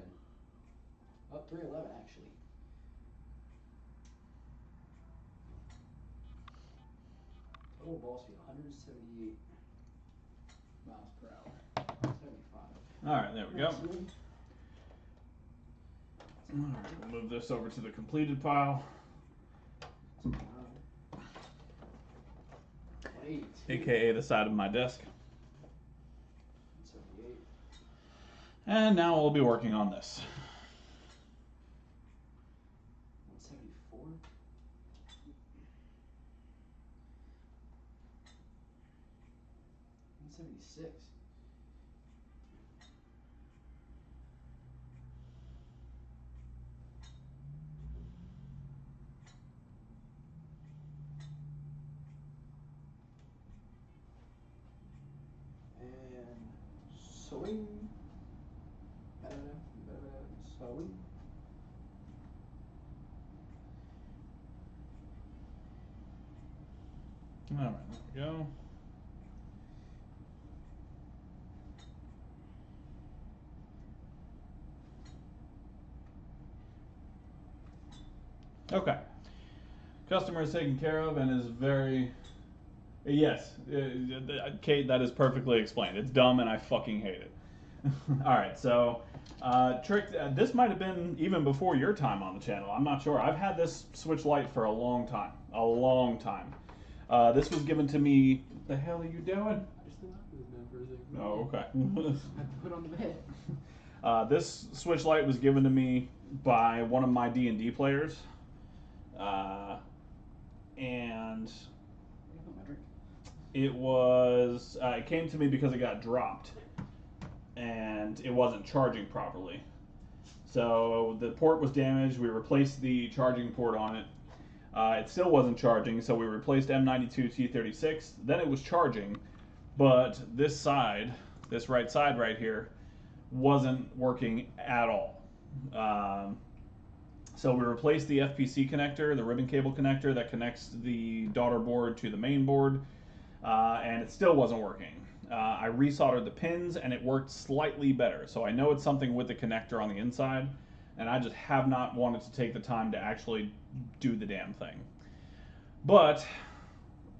Up 311 actually. Total ball speed 178 miles per hour. 75. All right, there we go. All right, we'll move this over to the completed pile. 182. AKA the side of my desk. 178. And now we'll be working on this. 174. 176. And sewing. Sewing. All right, there we go. Okay. Customer is taken care of and is very... Yes, Kate, that is perfectly explained. It's dumb and I fucking hate it. All right, so Trick, this might have been even before your time on the channel. I'm not sure. I've had this Switch Lite for a long time. A long time. This was given to me... The hell are you doing? I just thought it was man for a second. Oh, okay. I have to put on the bed. This Switch Lite was given to me by one of my D&D players. And it was... it came to me because it got dropped. And it wasn't charging properly. So the port was damaged. We replaced the charging port on it. It still wasn't charging, so we replaced M92T36. Then it was charging, but this side, this right side right here, wasn't working at all. So we replaced the FPC connector, the ribbon cable connector that connects the daughter board to the main board, and it still wasn't working. I resoldered the pins and it worked slightly better. So I know it's something with the connector on the inside, and I just have not wanted to take the time to actually do the damn thing. But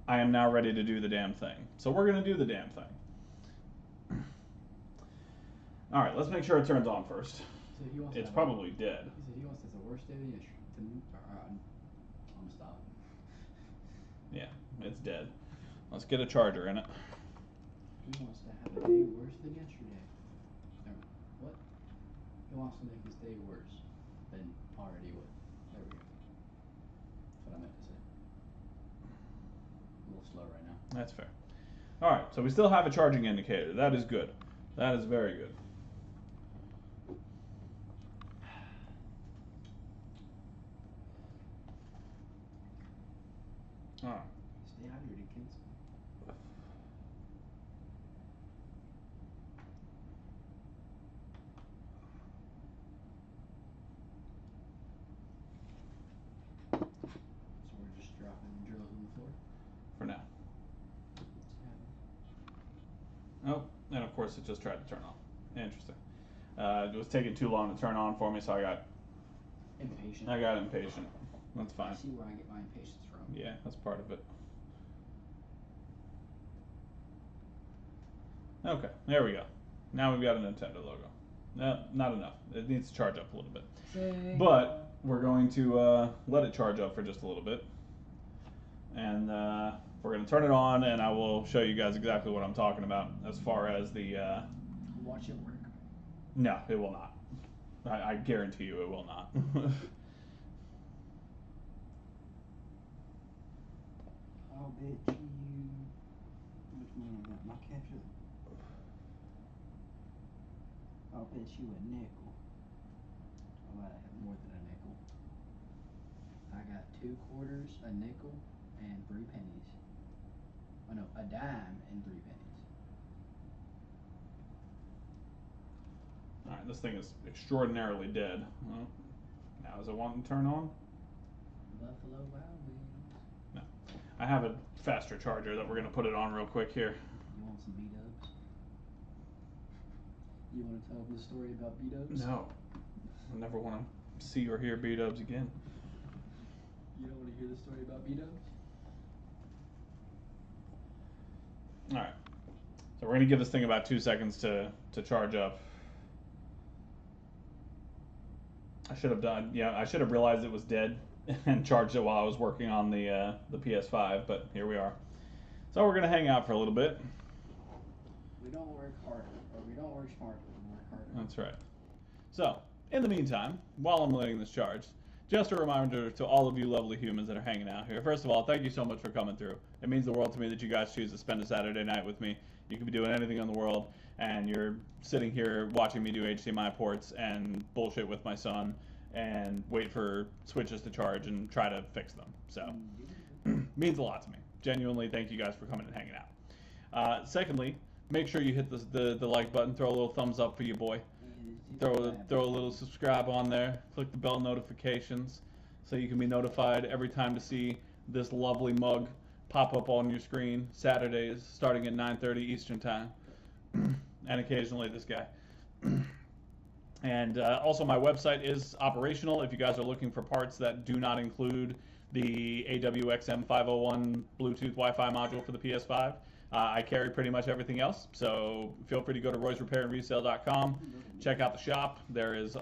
I am now ready to do the damn thing. So we're going to do the damn thing. All right, let's make sure it turns on first. So he wants It's to probably dead. He said he wants this the worst day of the year. I'm stopping. Yeah, it's dead. Let's get a charger in it. He wants to have a day worse than yesterday. What? He wants to make his day worse than already was. There we go. what I meant to say. A little slow right now. That's fair. All right, so we still have a charging indicator. That is good. That is very good. All right. Stay hydrated, kids. So we're just dropping drills on the floor. For now. Let's have it. Oh, and of course it just tried to turn on. Interesting. It was taking too long to turn on for me, so I got Impatient. impatient. That's I fine. see where I get my impatience from. Yeah, that's part of it. Okay, there we go. Now we've got a Nintendo logo. No, not enough. It needs to charge up a little bit. But we're going to let it charge up for just a little bit. And we're going to turn it on, and I will show you guys exactly what I'm talking about as far as the... Watch it work. No, it will not. I guarantee you it will not. I'll bet you. Which one I got? My capture. I'll bet you a nickel. I might have more than a nickel. I got 2 quarters, a nickel, and 3 pennies. Oh no, a dime and 3 pennies. Alright, this thing is extraordinarily dead. Well, now is it wanting to turn on? Buffalo Wild Wings. I have a faster charger that we're going to put it on real quick here. You want some B-dubs? You want to tell them the story about B-dubs? No. I never want to see or hear B-dubs again. You don't want to hear the story about B-dubs? Alright. So we're going to give this thing about 2 seconds to charge up. I should have realized it was dead and charged it while I was working on the PS5, but here we are. So we're going to hang out for a little bit. We don't work harder, or we don't work smarter, we work harder. That's right. So, in the meantime, while I'm letting this charge, just a reminder to all of you lovely humans that are hanging out here. First of all, thank you so much for coming through. It means the world to me that you guys choose to spend a Saturday night with me. You could be doing anything in the world, and you're sitting here watching me do HDMI ports and bullshit with my son and wait for switches to charge and try to fix them. So, means a lot to me. Genuinely, thank you guys for coming and hanging out. Secondly, make sure you hit the like button, throw a little thumbs up for your boy. Throw a little subscribe on there. Click the bell notifications so you can be notified every time to see this lovely mug pop up on your screen Saturdays starting at 9:30 Eastern time, and occasionally this guy. And also my website is operational if you guys are looking for parts that do not include the AWXM501 Bluetooth Wi-Fi module for the PS5. I carry pretty much everything else, so feel free to go to roysrepairandresale.com, check out the shop. There is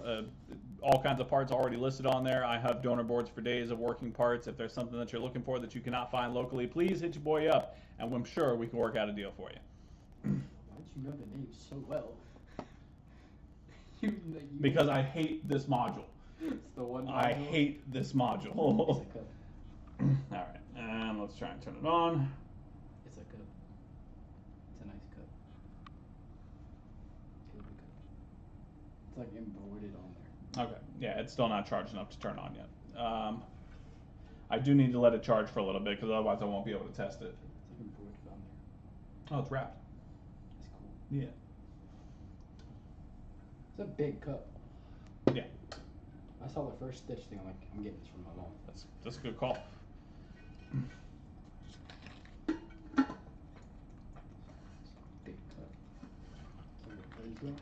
all kinds of parts already listed on there. I have donor boards for days of working parts. If there's something that you're looking for that you cannot find locally, please hit your boy up, and I'm sure we can work out a deal for you. Why did you know the name so well? Because I hate this module. It's the one. I hate this module. It's a cup. Alright, and let's try and turn it on. It's a cup. It's a nice cup. It's a cup. It's like embroidered on there. Okay, yeah, it's still not charged enough to turn on yet. I do need to let it charge for a little bit because otherwise I won't be able to test it. It's like embroidered on there. Oh, it's wrapped. It's cool. Yeah. It's a big cup. Yeah. I saw the first Stitch thing. I'm like, I'm getting this from my mom. That's a good call. Big cup. It's like a 32 ounce.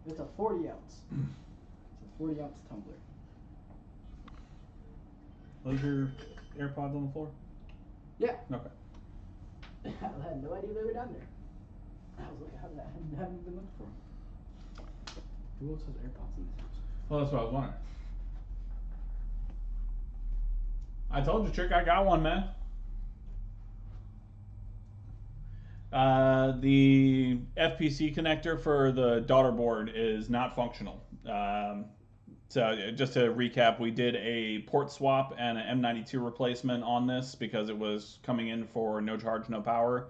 It's a 40 ounce. It's a 40 ounce tumbler. Those your AirPods on the floor? Yeah. Okay. I had no idea they were down there. I was like, how did I haven't even looked for them? Who else has AirPods in this house? Well, that's what I was wondering. I told you, Trick, I got one, man. The FPC connector for the daughter board is not functional. So just to recap, we did a port swap and an M92 replacement on this because it was coming in for no charge, no power.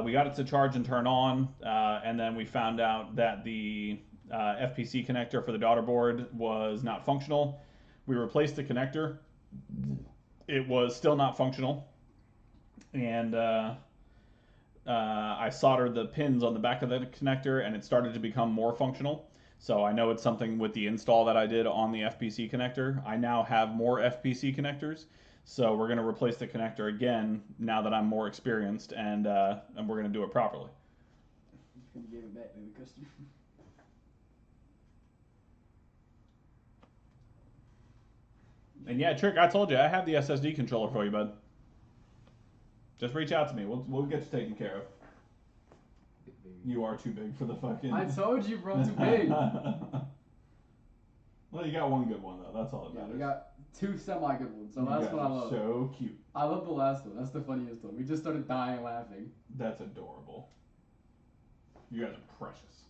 We got it to charge and turn on, and then we found out that the FPC connector for the daughter board was not functional. We replaced the connector. It was still not functional. And I soldered the pins on the back of the connector, and it started to become more functional. So I know it's something with the install that I did on the FPC connector. I now have more FPC connectors, so we're going to replace the connector again now that I'm more experienced, and we're going to do it properly. You gave it back, maybe customer. And yeah, Trick, I told you I have the SSD controller for you, bud. Just reach out to me. We'll get you taken care of. You are too big for the fucking. I told you, bro, too big. Well, you got one good one though. That's all that matters. We got 2 semi-good ones, so that's what I love. So cute. I love the last one. That's the funniest one. We just started dying laughing. That's adorable. You guys are precious.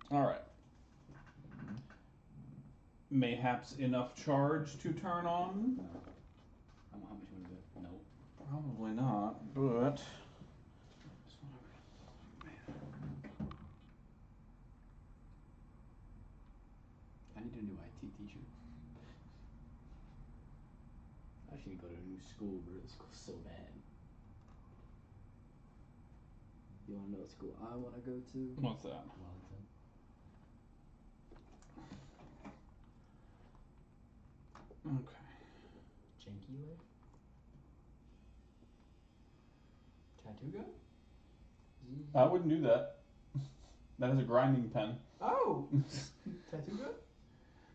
All right. Mayhaps enough charge to turn on? How much you want to do? No. Probably not, but. I need a new IT teacher. I should go to a new school, bro. This school's so bad. You want to know what school I want to go to? What's that? Wellington. Okay. Janky way? Tattoo gun? I wouldn't do that. That is a grinding pen. Oh! Tattoo gun?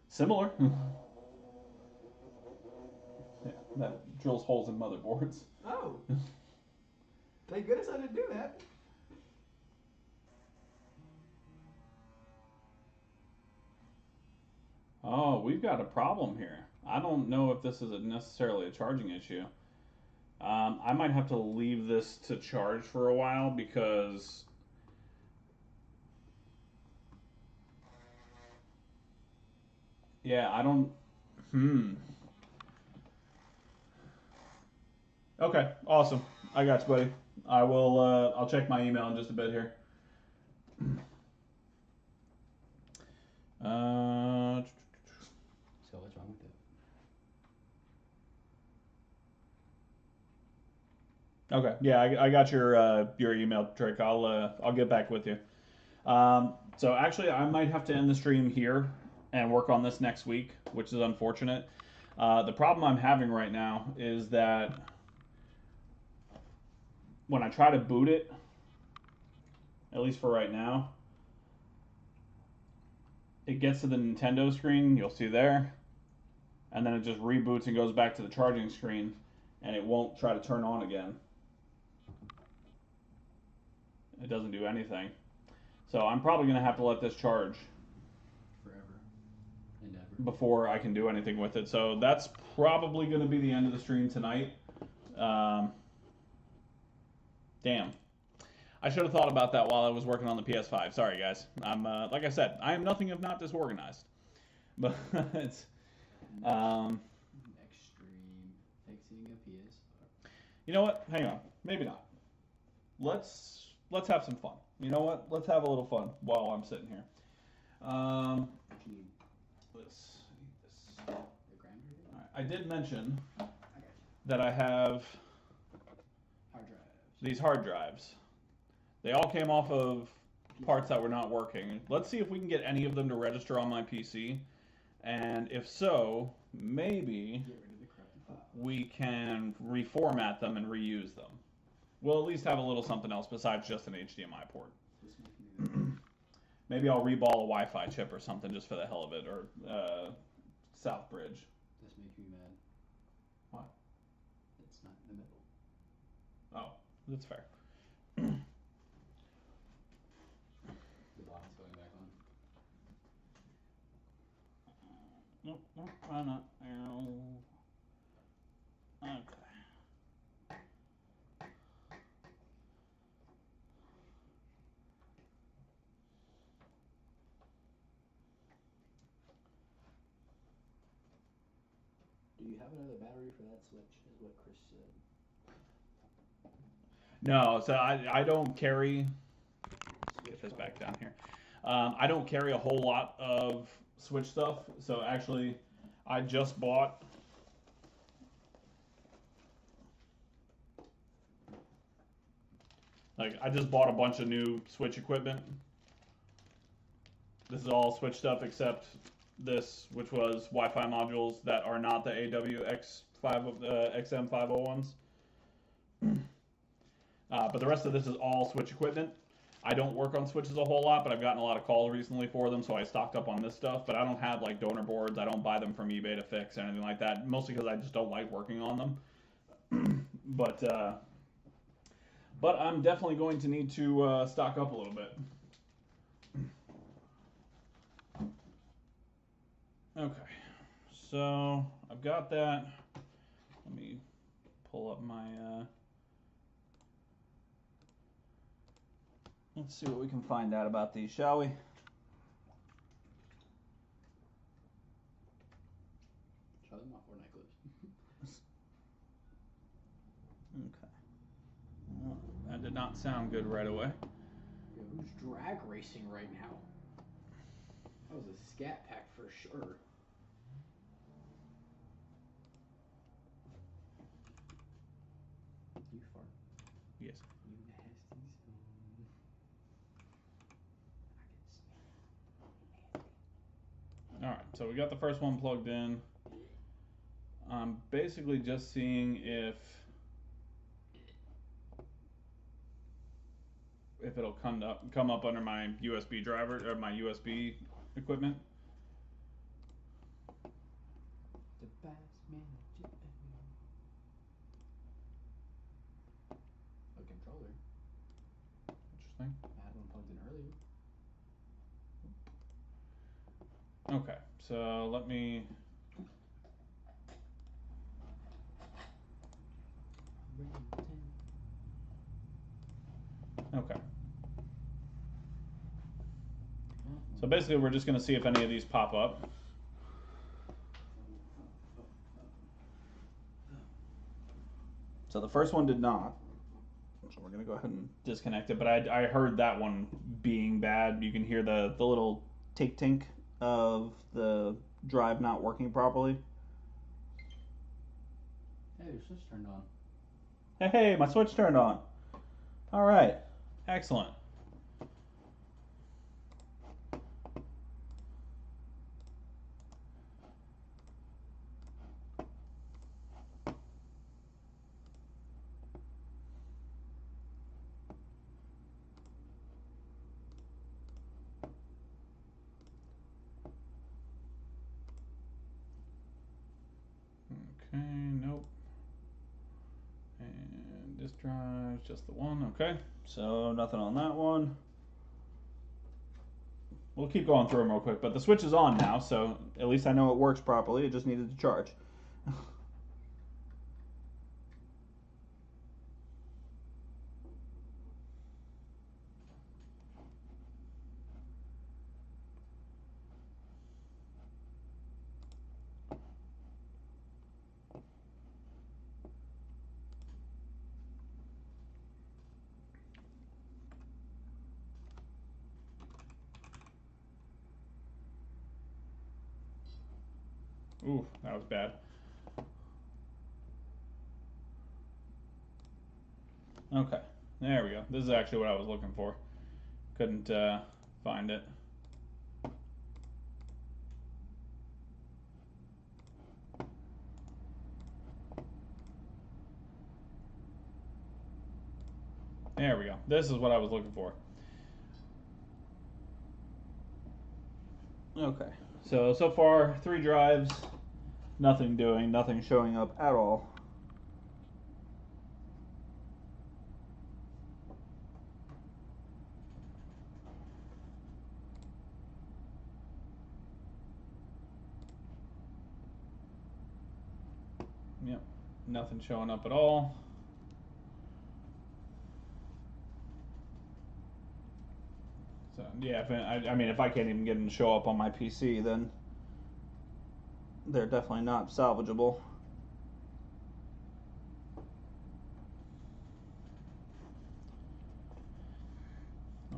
Similar. Yeah, that drills holes in motherboards. Oh! Thank goodness I didn't do that. Oh, we've got a problem here. I don't know if this is necessarily a charging issue. I might have to leave this to charge for a while because yeah, I don't. Okay, awesome. I got you, buddy. I will. I'll check my email in just a bit here. So what's wrong with it? Okay, yeah, I got your email, Trick. I'll get back with you. So actually, I might have to end the stream here and work on this next week, which is unfortunate. The problem I'm having right now is that when I try to boot it, at least for right now, it gets to the Nintendo screen, you'll see there, and then it just reboots and goes back to the charging screen, and it won't try to turn on again. It doesn't do anything. So I'm probably going to have to let this charge Forever and ever. before I can do anything with it. So that's probably going to be the end of the stream tonight. Damn. I should have thought about that while I was working on the PS5. Sorry, guys. I'm like I said, I am nothing if not disorganized. But it's Extreme fixing a PS5. you know what? Hang on. Maybe not. Let's have some fun. You know what? Let's have a little fun while I'm sitting here. What you need? This. The grinder? All right. I did mention I got you. that I have Hard drives. these hard drives. They all came off of parts that were not working. Let's see if we can get any of them to register on my PC. And if so, maybe Get rid of the crappy file. we can reformat them and reuse them. We'll at least have a little something else besides just an HDMI port. This makes me mad. Maybe I'll reball a Wi-Fi chip or something just for the hell of it, or South Bridge. This makes me mad. Why? It's not in the middle. Oh, that's fair. The box going back on. Nope, nope, why not? Okay. you have another battery for that switch? Is what Chris said. No, so I don't carry. Get this back down here. I don't carry a whole lot of Switch stuff. So actually, I just bought. I just bought a bunch of new Switch equipment. This is all Switch stuff except this, which was Wi-Fi modules that are not the XM501s. But the rest of this is all Switch equipment. I don't work on Switches a whole lot, but I've gotten a lot of calls recently for them, so I stocked up on this stuff. But I don't have like donor boards. I don't buy them from eBay to fix or anything like that, mostly because I just don't like working on them. But I'm definitely going to need to stock up a little bit. Okay, so I've got that. Let me pull up my. Let's see what we can find out about these, shall we? Show them off for necklace. Okay. Well, that did not sound good right away. Yo, who's drag racing right now? That was a scat pack for sure. You fart? Yes. You nasty son. All right, so we got the first one plugged in. I'm basically just seeing if it'll come up under my USB driver or my USB equipment. The bass manager. A controller. Interesting. I had one plugged in earlier. Okay, so let me. Okay. So basically, we're just going to see if any of these pop up. So the first one did not. So we're going to go ahead and disconnect it. But I heard that one being bad. You can hear the little tink of the drive not working properly. Hey, your switch turned on. Hey, my switch turned on. All right. Excellent. Okay, nope. And this drive, just the one, okay. So nothing on that one. We'll keep going through them real quick, but the switch is on now, so at least I know it works properly. It just needed to charge. Ooh, that was bad. Okay, there we go. This is actually what I was looking for. Couldn't find it. There we go. This is what I was looking for. Okay, so far 3 drives, nothing doing, nothing showing up at all. Yep, nothing showing up at all. So yeah, I mean, if I can't even get them to show up on my PC, then they're definitely not salvageable.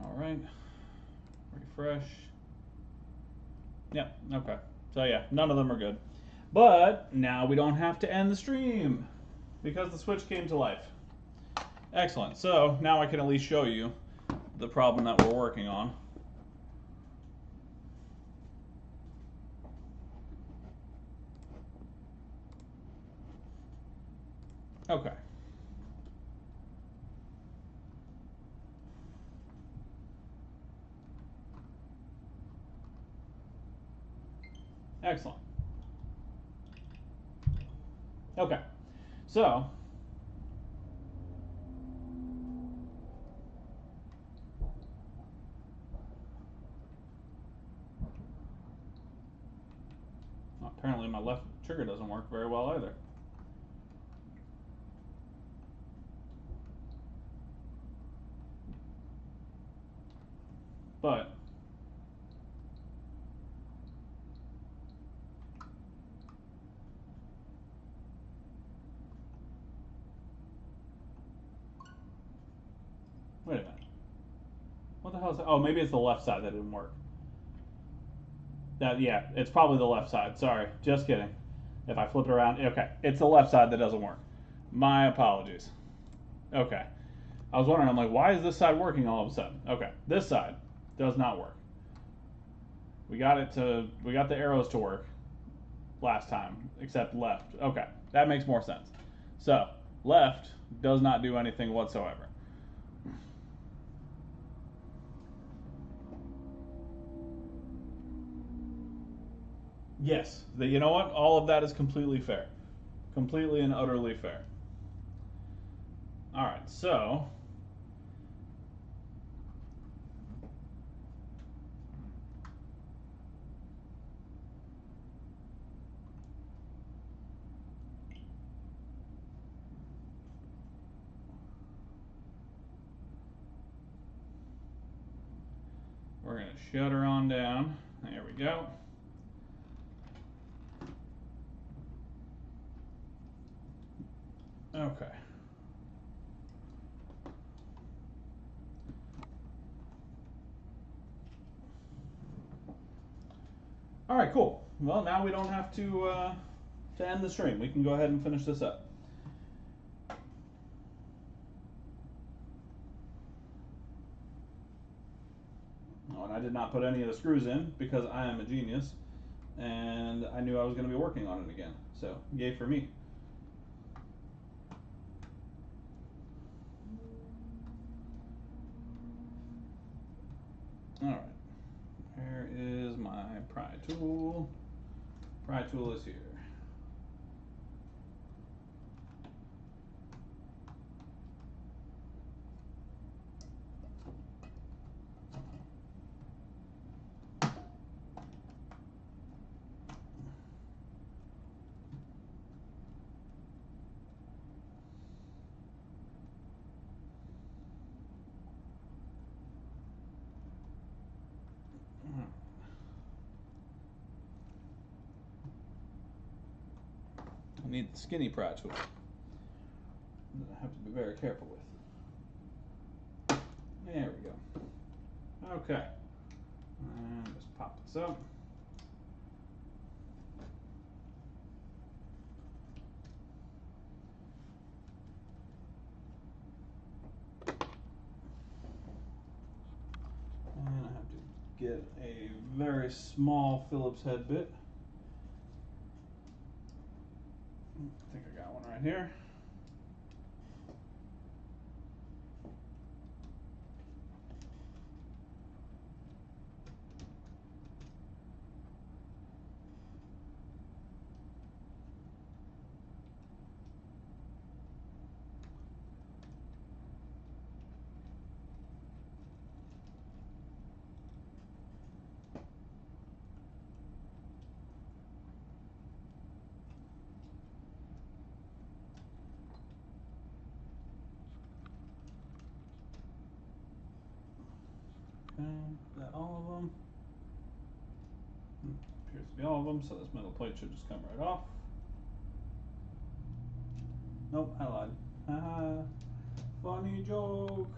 All right. Refresh. Yep, okay. So yeah, none of them are good. But now we don't have to end the stream because the switch came to life. Excellent. So now I can at least show you the problem that we're working on. Okay. Excellent. Okay. So apparently my left trigger doesn't work very well either. But wait a minute. What the hell is that? Oh, maybe it's the left side that didn't work. Yeah, it's probably the left side. Sorry, just kidding. If I flip it around, okay, it's the left side that doesn't work. My apologies. Okay. I was wondering, I'm like, why is this side working all of a sudden? Okay, this side does not work. We got the arrows to work last time, except left. Okay, that makes more sense. So, left does not do anything whatsoever. Yes, you know what? All of that is completely fair. Completely and utterly fair. All right, so we're going to shut her on down. There we go. Okay. All right, cool. Well, now we don't have to end the stream. We can go ahead and finish this up. Oh, and I did not put any of the screws in because I am a genius, and I knew I was going to be working on it again. So, yay for me. All right. Where is my pry tool? Pry tool is here. I need the skinny pry tool that I have to be very careful with. There we go. Okay. And just pop this up. And I have to get a very small Phillips head bit. I think I got one right here. Okay, is that all of them? Appears to be all of them, so this metal plate should just come right off. Nope, I lied. Haha, funny joke.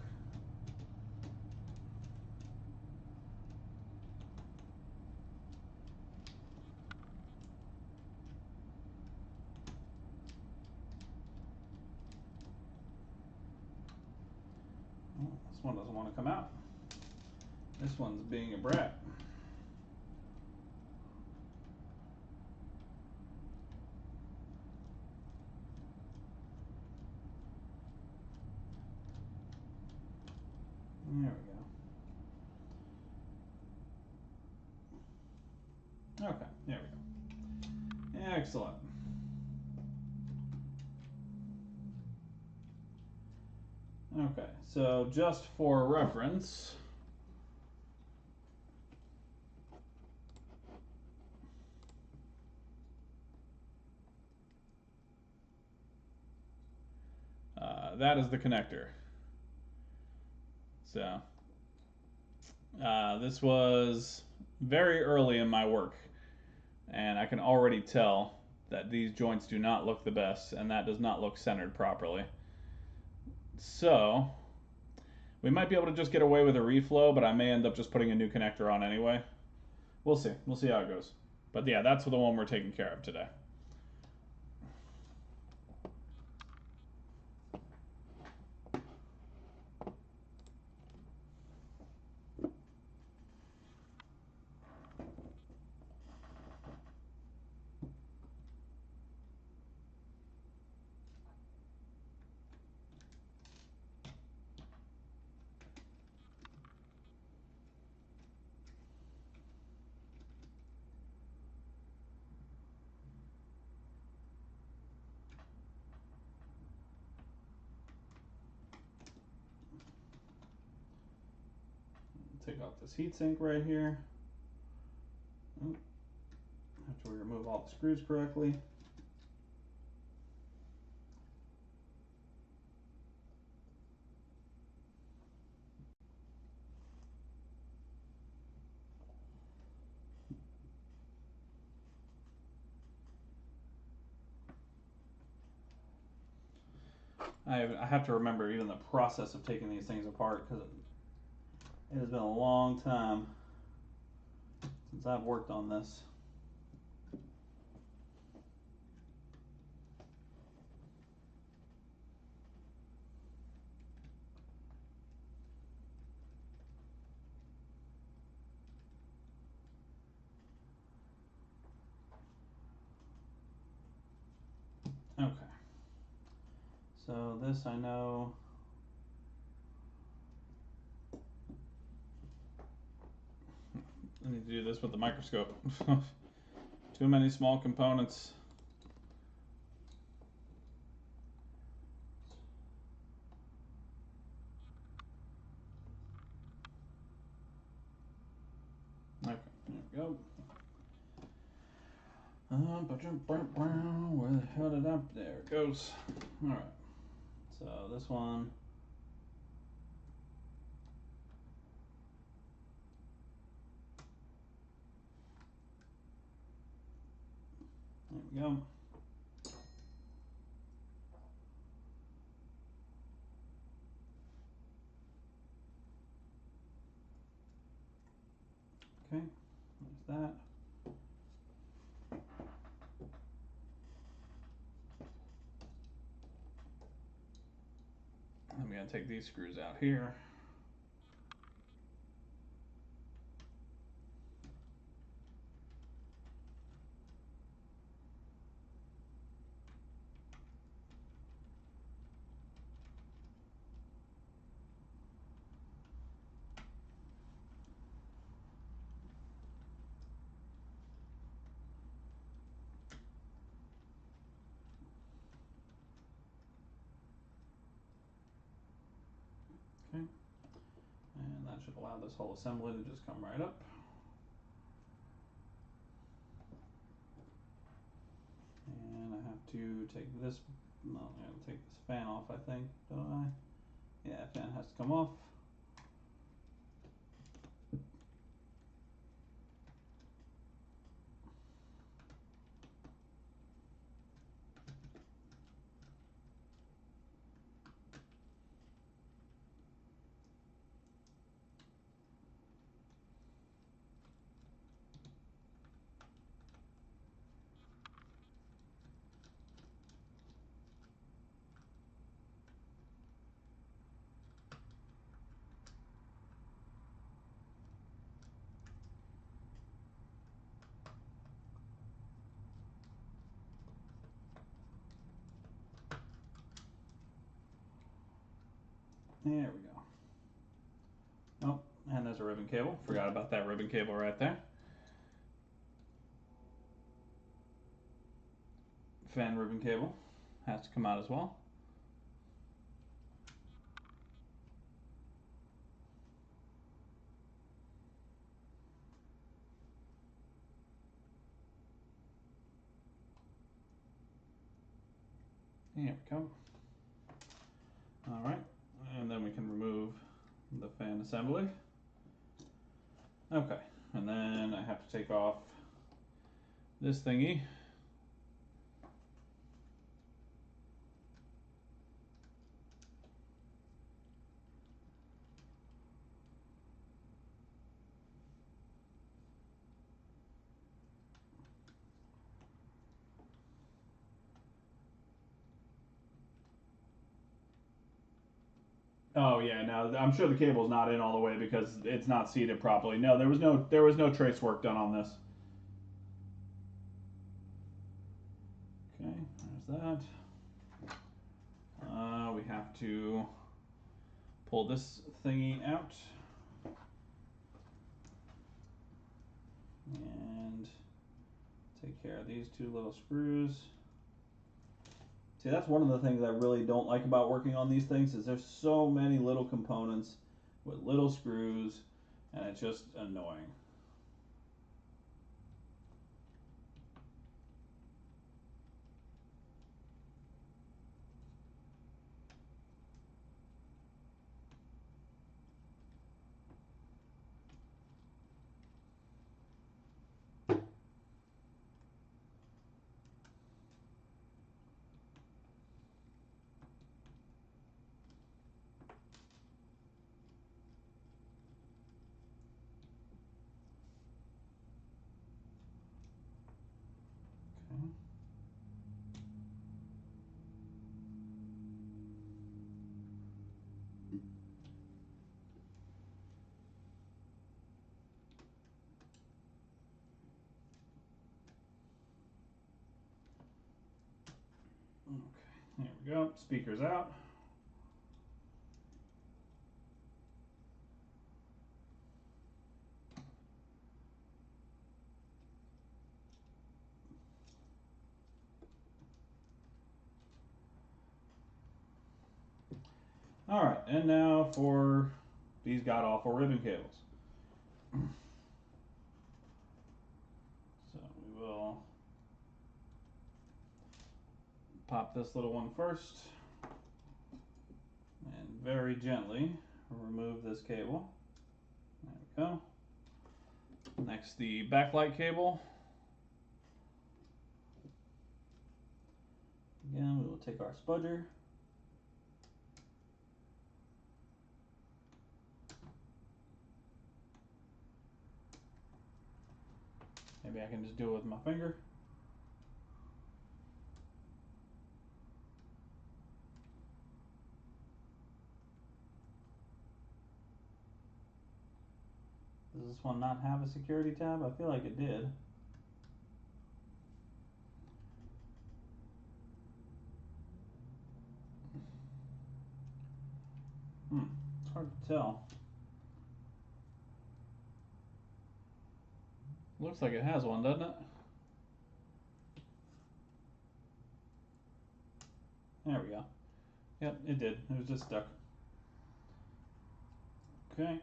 Oh, this one doesn't want to come out. This one's being a brat. There we go. Okay, there we go. Excellent. Okay, so just for reference, that is the connector. So this was very early in my work, and I can already tell that these joints do not look the best, and that does not look centered properly. So we might be able to just get away with a reflow, but I may end up just putting a new connector on anyway. We'll see. We'll see how it goes. But yeah, that's the one we're taking care of today. Take off this heatsink right here. Oh, after we remove all the screws correctly. I have to remember even the process of taking these things apart because it has been a long time since I've worked on this. Okay. So this I know. I need to do this with the microscope. Too many small components. Okay, there we go. Where the hell did that? There it goes. All right. So this one. There we go. Okay, there's that. I'm going to take these screws out here. Okay, and that should allow this whole assembly to just come right up. And I have to take this, no, I gotta take this fan off, I think, don't I? Yeah, fan has to come off. There we go. Oh, and there's a ribbon cable. Forgot about that ribbon cable right there. Fan ribbon cable has to come out as well. There we go. Alright, and then we can remove the fan assembly. Okay, and then I have to take off this thingy. Oh yeah, no, I'm sure the cable's not in all the way because it's not seated properly. No, there was no trace work done on this. Okay, there's that. We have to pull this thingy out and take care of these two little screws. See, that's one of the things I really don't like about working on these things is there's so many little components with little screws, and it's just annoying. Okay, there we go. Speakers out. All right, and now for these god-awful ribbon cables. So we will pop this little one first and very gently remove this cable. There we go. Next, the backlight cable. Again, we will take our spudger. Maybe I can just do it with my finger. Does this one not have a security tab? I feel like it did. It's hard to tell. Looks like it has one, doesn't it? There we go. Yep, it did. It was just stuck. Okay.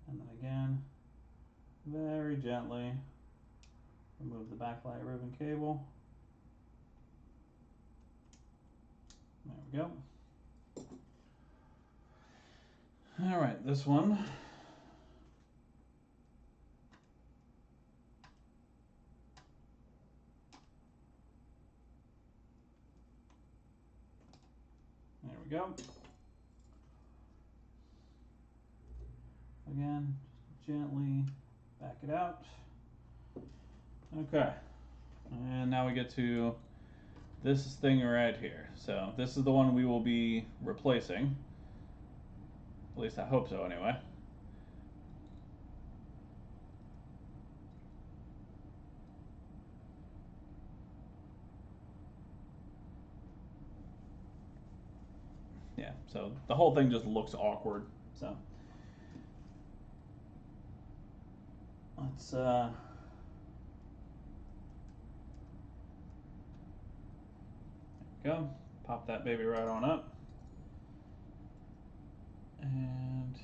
And then again, very gently remove the backlight ribbon cable. There we go. All right, this one. There we go. Again, just gently back it out. Okay, and now we get to this thing right here. So this is the one we will be replacing. At least I hope so anyway. Yeah, so the whole thing just looks awkward. So let's go. Pop that baby right on up. And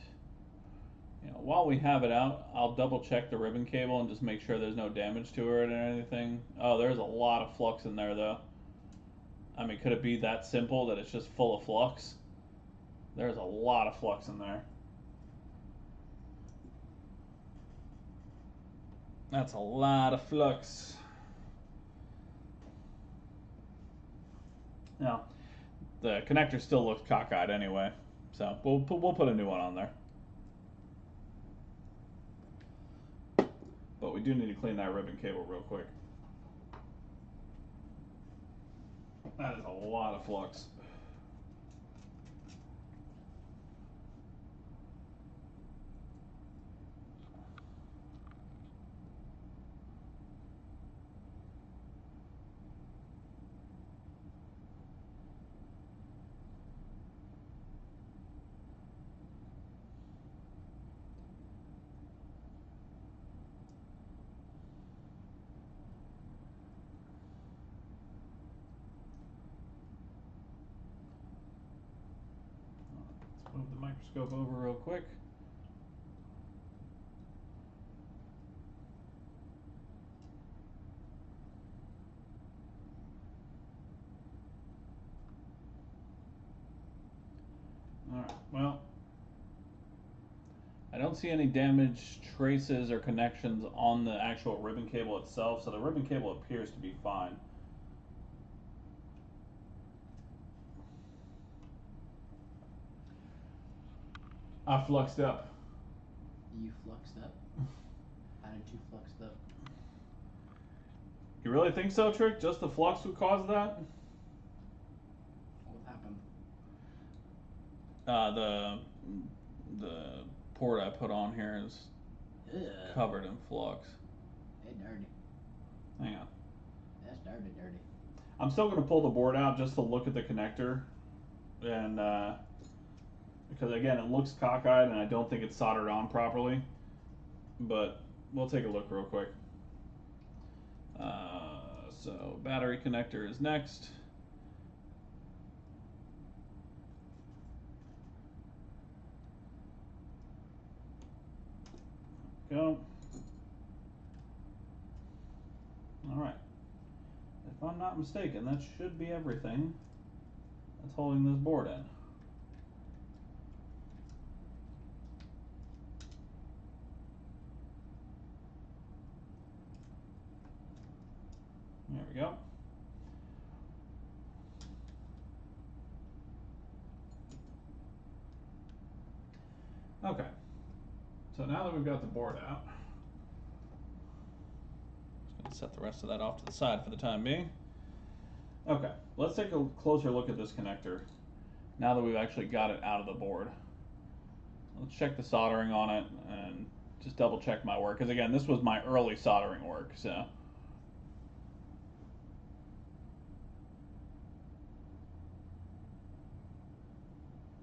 while we have it out, I'll double check the ribbon cable and just make sure there's no damage to it or anything. Oh, there's a lot of flux in there though. I mean, could it be that simple that it's just full of flux? There's a lot of flux in there. That's a lot of flux. Now, the connector still looks cockeyed anyway, so we'll put a new one on there. But we do need to clean that ribbon cable real quick. That is a lot of flux. Let's move the microscope over real quick. Alright, well, I don't see any damage traces or connections on the actual ribbon cable itself, so the ribbon cable appears to be fine. I fluxed up. You fluxed up? How did you flux up? You really think so, Trick? Just the flux would cause that? What happened? The port I put on here is Ugh. covered in flux. It's dirty. Hang on. That's dirty. I'm still going to pull the board out just to look at the connector, and because again it looks cockeyed and I don't think it's soldered on properly, but we'll take a look real quick. So battery connector is next. Go. All right. If I'm not mistaken, that should be everything that's holding this board in. There we go. Okay. So now that we've got the board out, just going to set the rest of that off to the side for the time being. Okay, let's take a closer look at this connector now that we've actually got it out of the board. Let's check the soldering on it and just double check my work, because again, this was my early soldering work, so.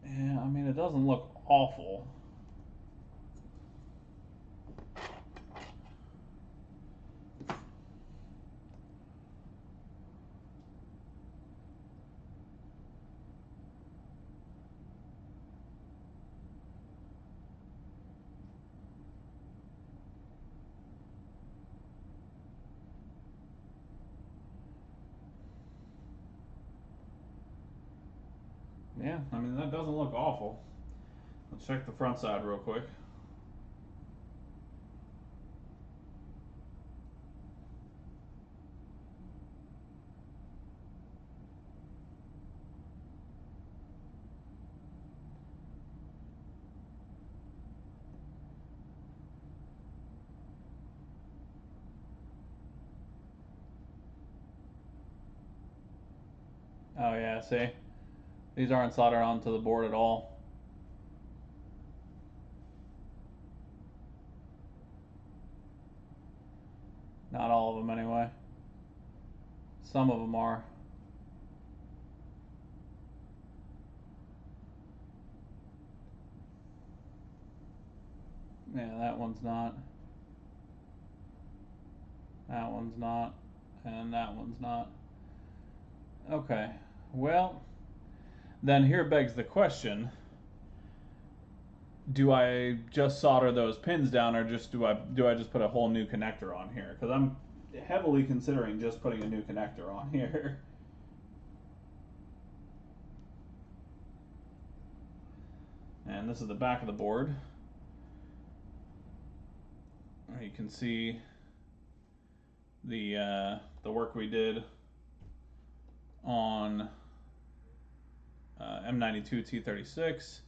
Yeah, I mean, it doesn't look awful. Yeah, I mean, that doesn't look awful. Let's check the front side real quick. Oh yeah, see? These aren't soldered onto the board at all. Not all of them anyway. Some of them are. Yeah, that one's not. That one's not. And that one's not. Okay. Well, then here begs the question. Do I just solder those pins down, or do I just put a whole new connector on here? Because I'm heavily considering just putting a new connector on here. And this is the back of the board. You can see the work we did on M92 T36,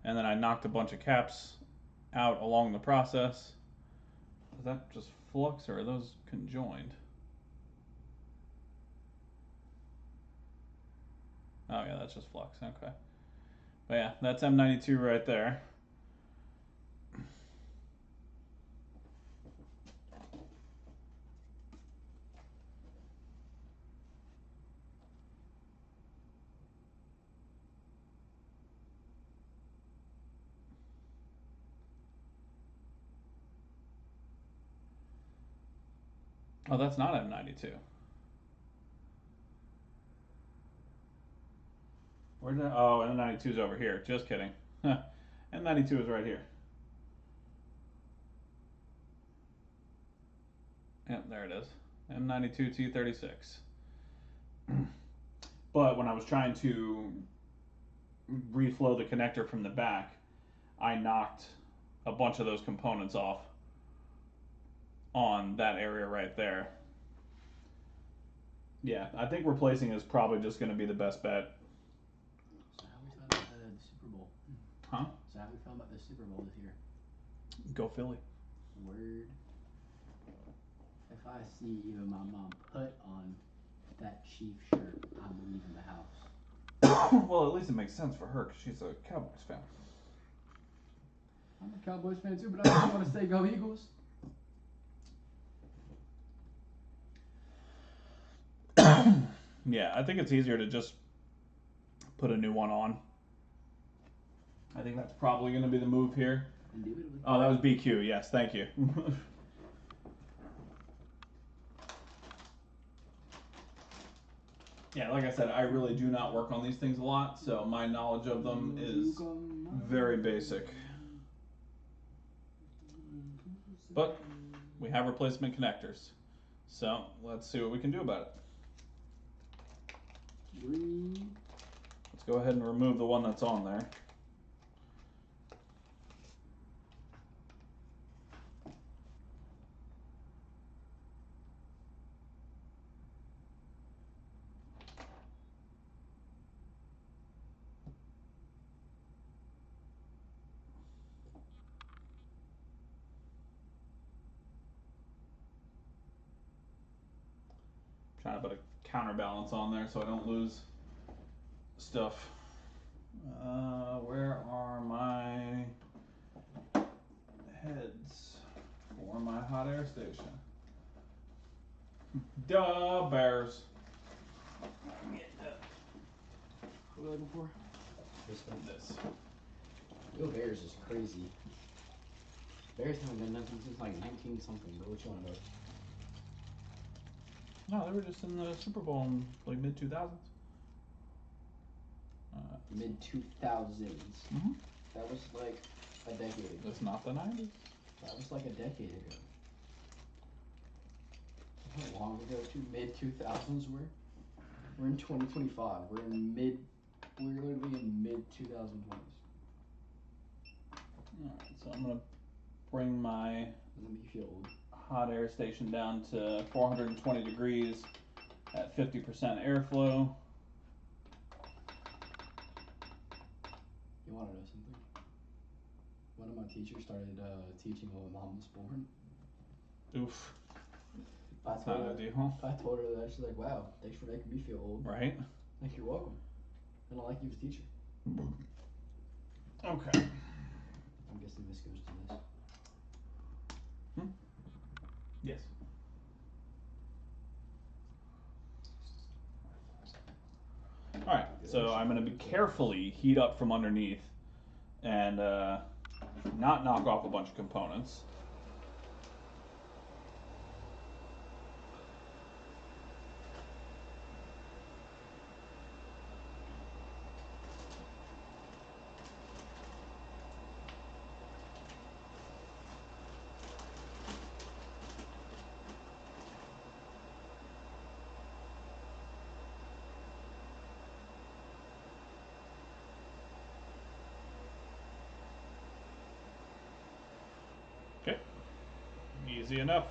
and then I knocked a bunch of caps out along the process. Is that just flux, or are those conjoined? Oh yeah, that's just flux. Okay. But yeah, that's M92 right there. Oh, that's not M92. Where's that? Oh, M92 is over here. Just kidding. M92 is right here. Yep, there it is. M92 T36. But when I was trying to reflow the connector from the back, I knocked a bunch of those components off on that area right there. Yeah, I think replacing is probably just going to be the best bet. So how we felt about the Super Bowl? Huh? So how we felt about the Super Bowl this year? Go Philly. Word. If I see even my mom put on that Chief shirt, I'm leaving the house. Well, at least it makes sense for her because she's a Cowboys fan. I'm a Cowboys fan too, but I just want to say go Eagles. Yeah, I think it's easier to just put a new one on. I think that's probably going to be the move here. Indubitably. Oh, that was BQ. Yes, thank you. Yeah, like I said, I really do not work on these things a lot, so my knowledge of them is very basic. But we have replacement connectors, so let's see what we can do about it. Green. Let's go ahead and remove the one that's on there. Trying to put a counterbalance on there so I don't lose stuff. Where are my heads for my hot air station? Duh, bears. What are we looking for? This one. This. Yo, Bears is crazy. Bears haven't done nothing since like 19 something, bro. What you want to know? No, they were just in the Super Bowl in like mid 2000s. Mid 2000s. Mhm. That was like a decade ago. That's not the 90s. That was like a decade ago. How long ago to mid 2000s were? We're in 2025. We're literally in mid 2020s. Alright, so I'm gonna bring my Doesn't make you feel old. hot air station down to 420 degrees at 50% airflow. You want to know something? One of my teachers started teaching when my mom was born. Oof. I That's not told her ideal. that. She's like, wow, thanks for making me feel old. Right? Like, you're welcome. I don't like you as a teacher. Okay. I'm guessing this goes to this. Yes. Alright, so I'm going to be carefully heat up from underneath and not knock off a bunch of components. Okay, easy enough.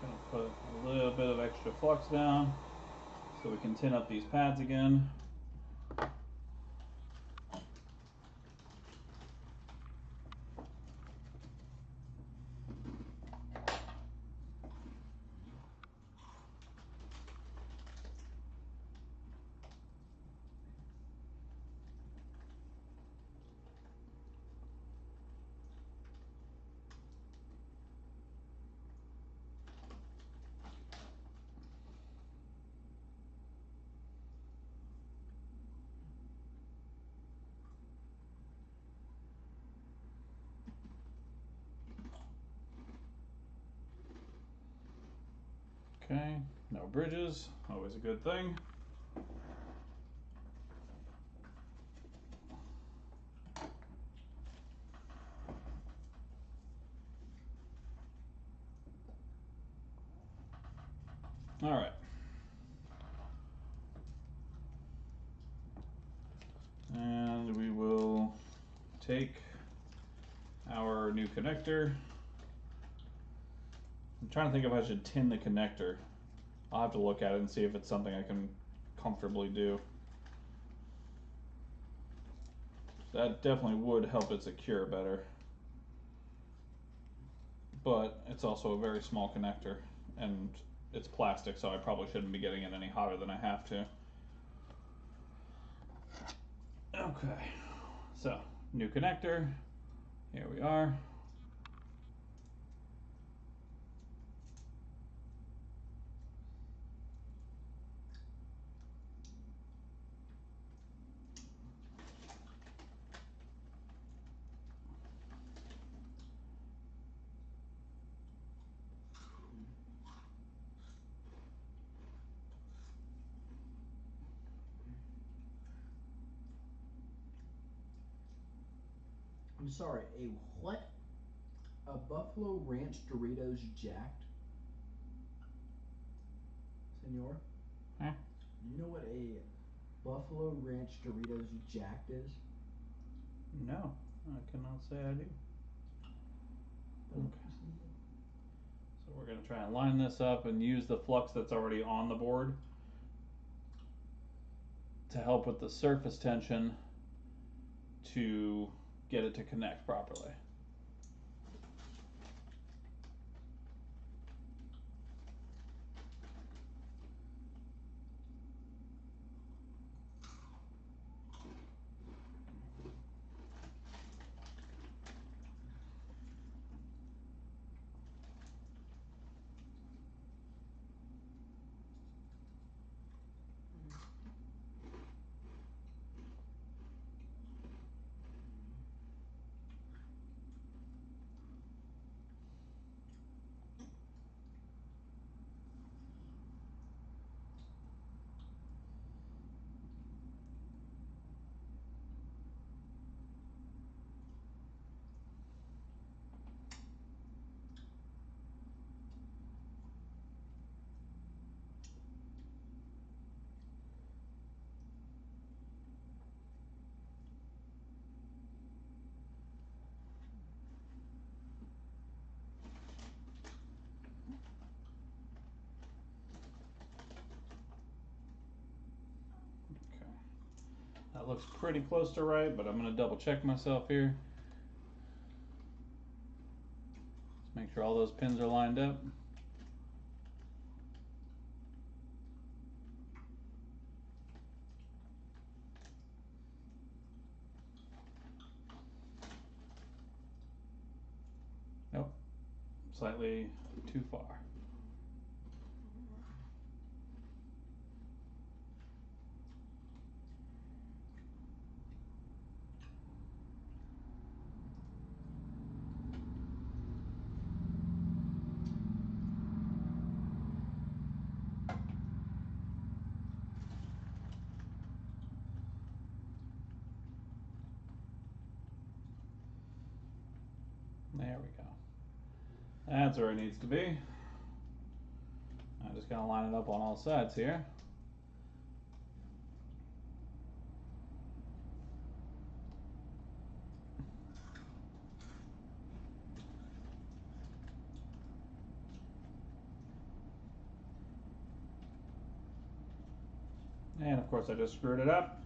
Gonna put a little bit of extra flux down so we can tin up these pads again. Okay, no bridges, always a good thing. All right. And we will take our new connector. I'm trying to think if I should tin the connector. I'll have to look at it and see if it's something I can comfortably do. That definitely would help it secure better. But it's also a very small connector, and it's plastic, so I probably shouldn't be getting it any hotter than I have to. Okay, so new connector. Here we are. I'm sorry, a what? A Buffalo Ranch Doritos Jacked? Senor? Huh? Do you know what a Buffalo Ranch Doritos Jacked is? No, I cannot say I do. Okay. So we're going to try and line this up and use the flux that's already on the board to help with the surface tension to get it to connect properly. That looks pretty close to right, but I'm going to double check myself here. Let's make sure all those pins are lined up. slightly too far. There we go. That's where it needs to be. I'm just going to line it up on all sides here. And of course I just screwed it up.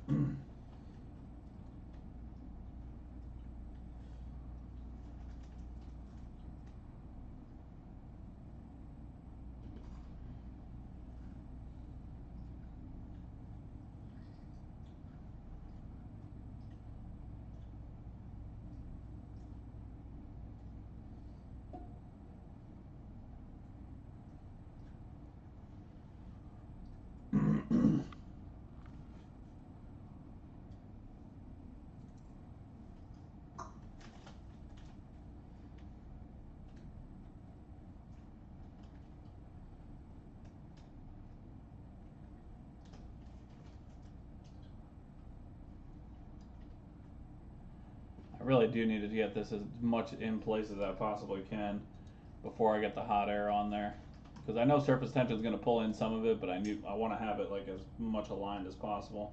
I really do need to get this as much in place as I possibly can before I get the hot air on there, because I know surface tension is going to pull in some of it, but I want to have it like as much aligned as possible.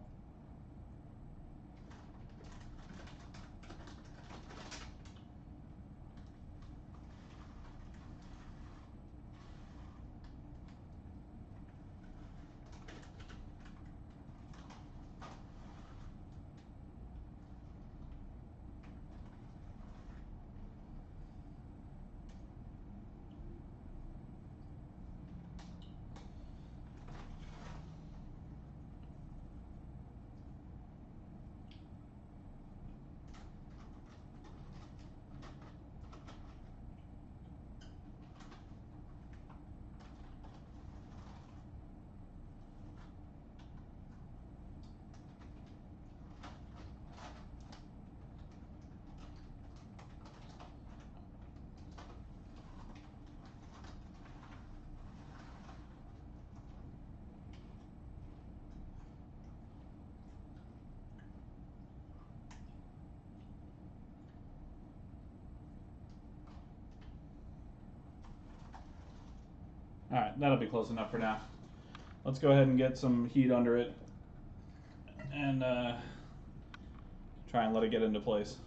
Alright, that'll be close enough for now. Let's go ahead and get some heat under it and try and let it get into place.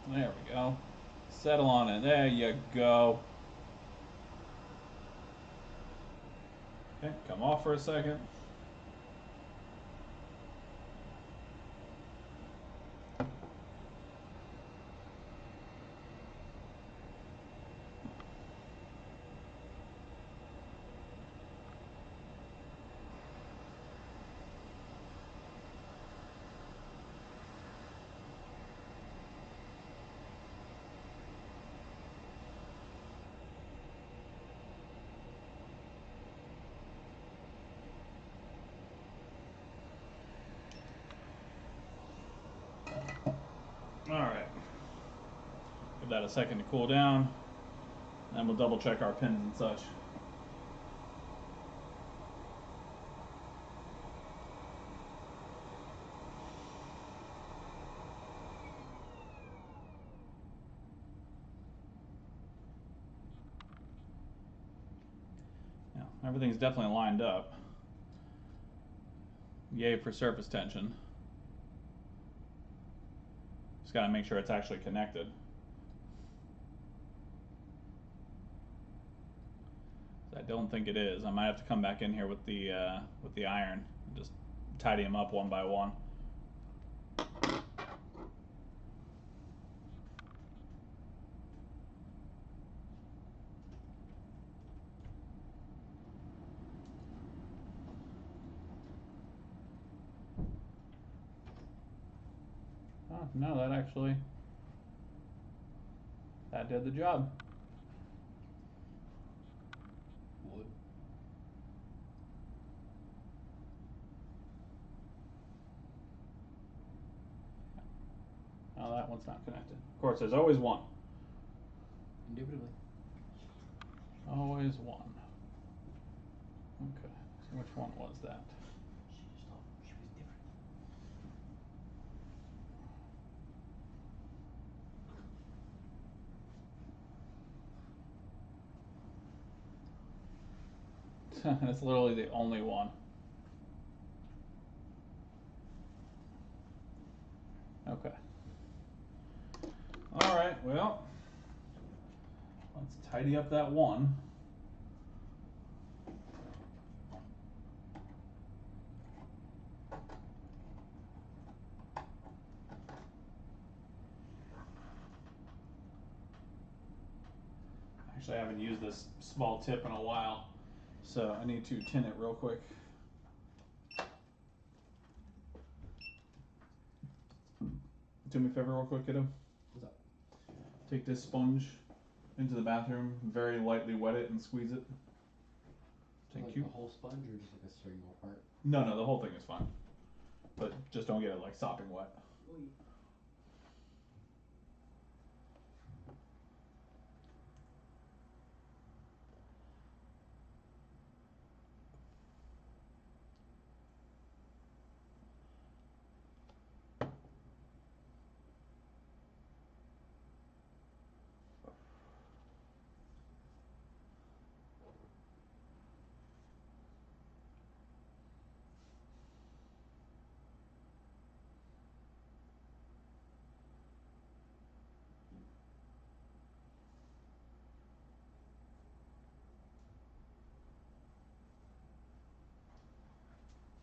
There we go. Settle on it. There you go. Okay, come off for a second. Alright. Give that a second to cool down. And we'll double check our pins and such. Now, everything's definitely lined up. Yay for surface tension. Just gotta make sure it's actually connected. I don't think it is. I might have to come back in here with the iron and just tidy them up one by one. Oh, no, that did the job. Wood. Oh, that one's not connected. Of course, there's always one. Indubitably. Always one. Okay, so which one was that? She just thought she was different. It's literally the only one. Okay. Alright, well, let's tidy up that one. Actually, I haven't used this small tip in a while, so I need to tin it real quick. Do me a favor real quick, kiddo. What's up? Take this sponge into the bathroom, very lightly wet it and squeeze it. Thank like you. The whole sponge or just like a single part? No, the whole thing is fine. But just don't get it like sopping wet. Oy.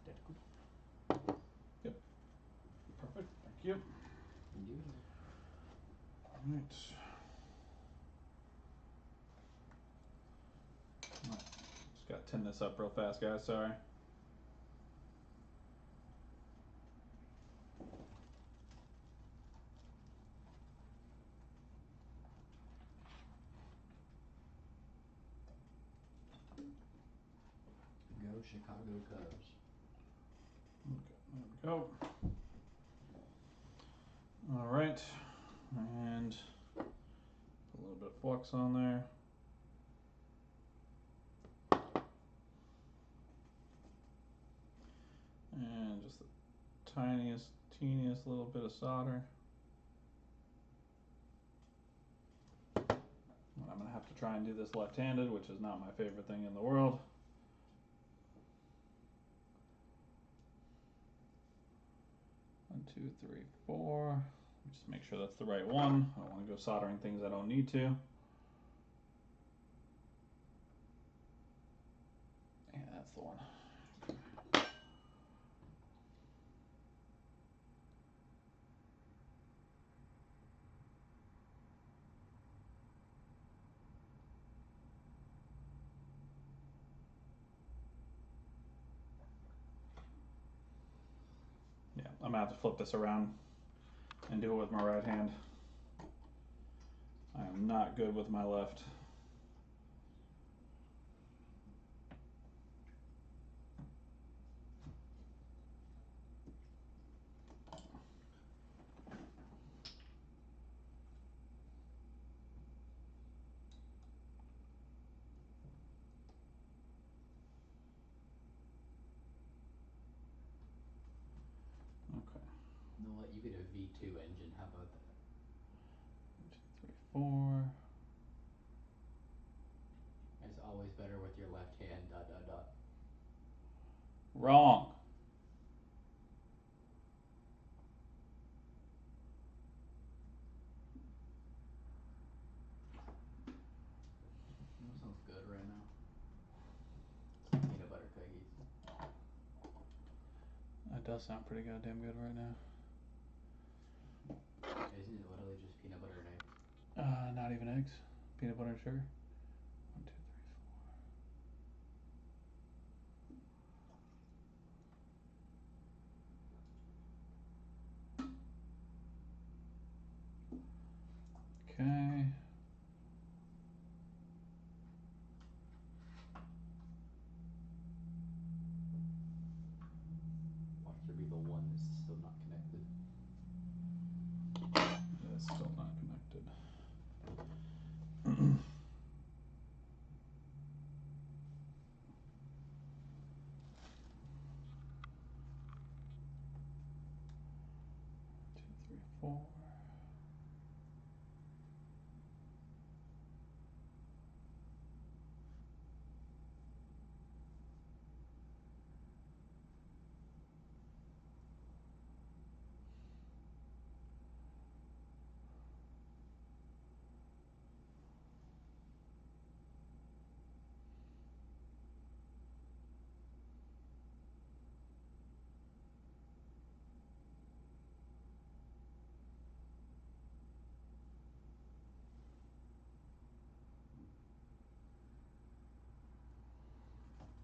That's good. Yep. Perfect. Thank you. Indubitably. Alright. Just gotta tin this up real fast, guys. Sorry. Go Chicago Cubs. Okay, there we go. Alright. And put a little bit of flux on there. And just the tiniest, teeniest little bit of solder. I'm gonna have to try and do this left-handed, which is not my favorite thing in the world. 1, 2, 3, 4. Just make sure that's the right one. I don't want to go soldering things I don't need to. Yeah, that's the one. Yeah, I'm gonna have to flip this around and do it with my right hand. I am not good with my left. Okay. They'll let you get a V2 engine. How about that? 1, 2, 3, 4. It's always better with your left hand. ... Wrong. That sounds good right now. does sound pretty goddamn good right now. Isn't it literally just peanut butter and eggs? Not even eggs. Peanut butter and sugar. 1, 2, 3, 4. Okay. Watch there be the one that's still not connected. It's still not connected. Two, three, four.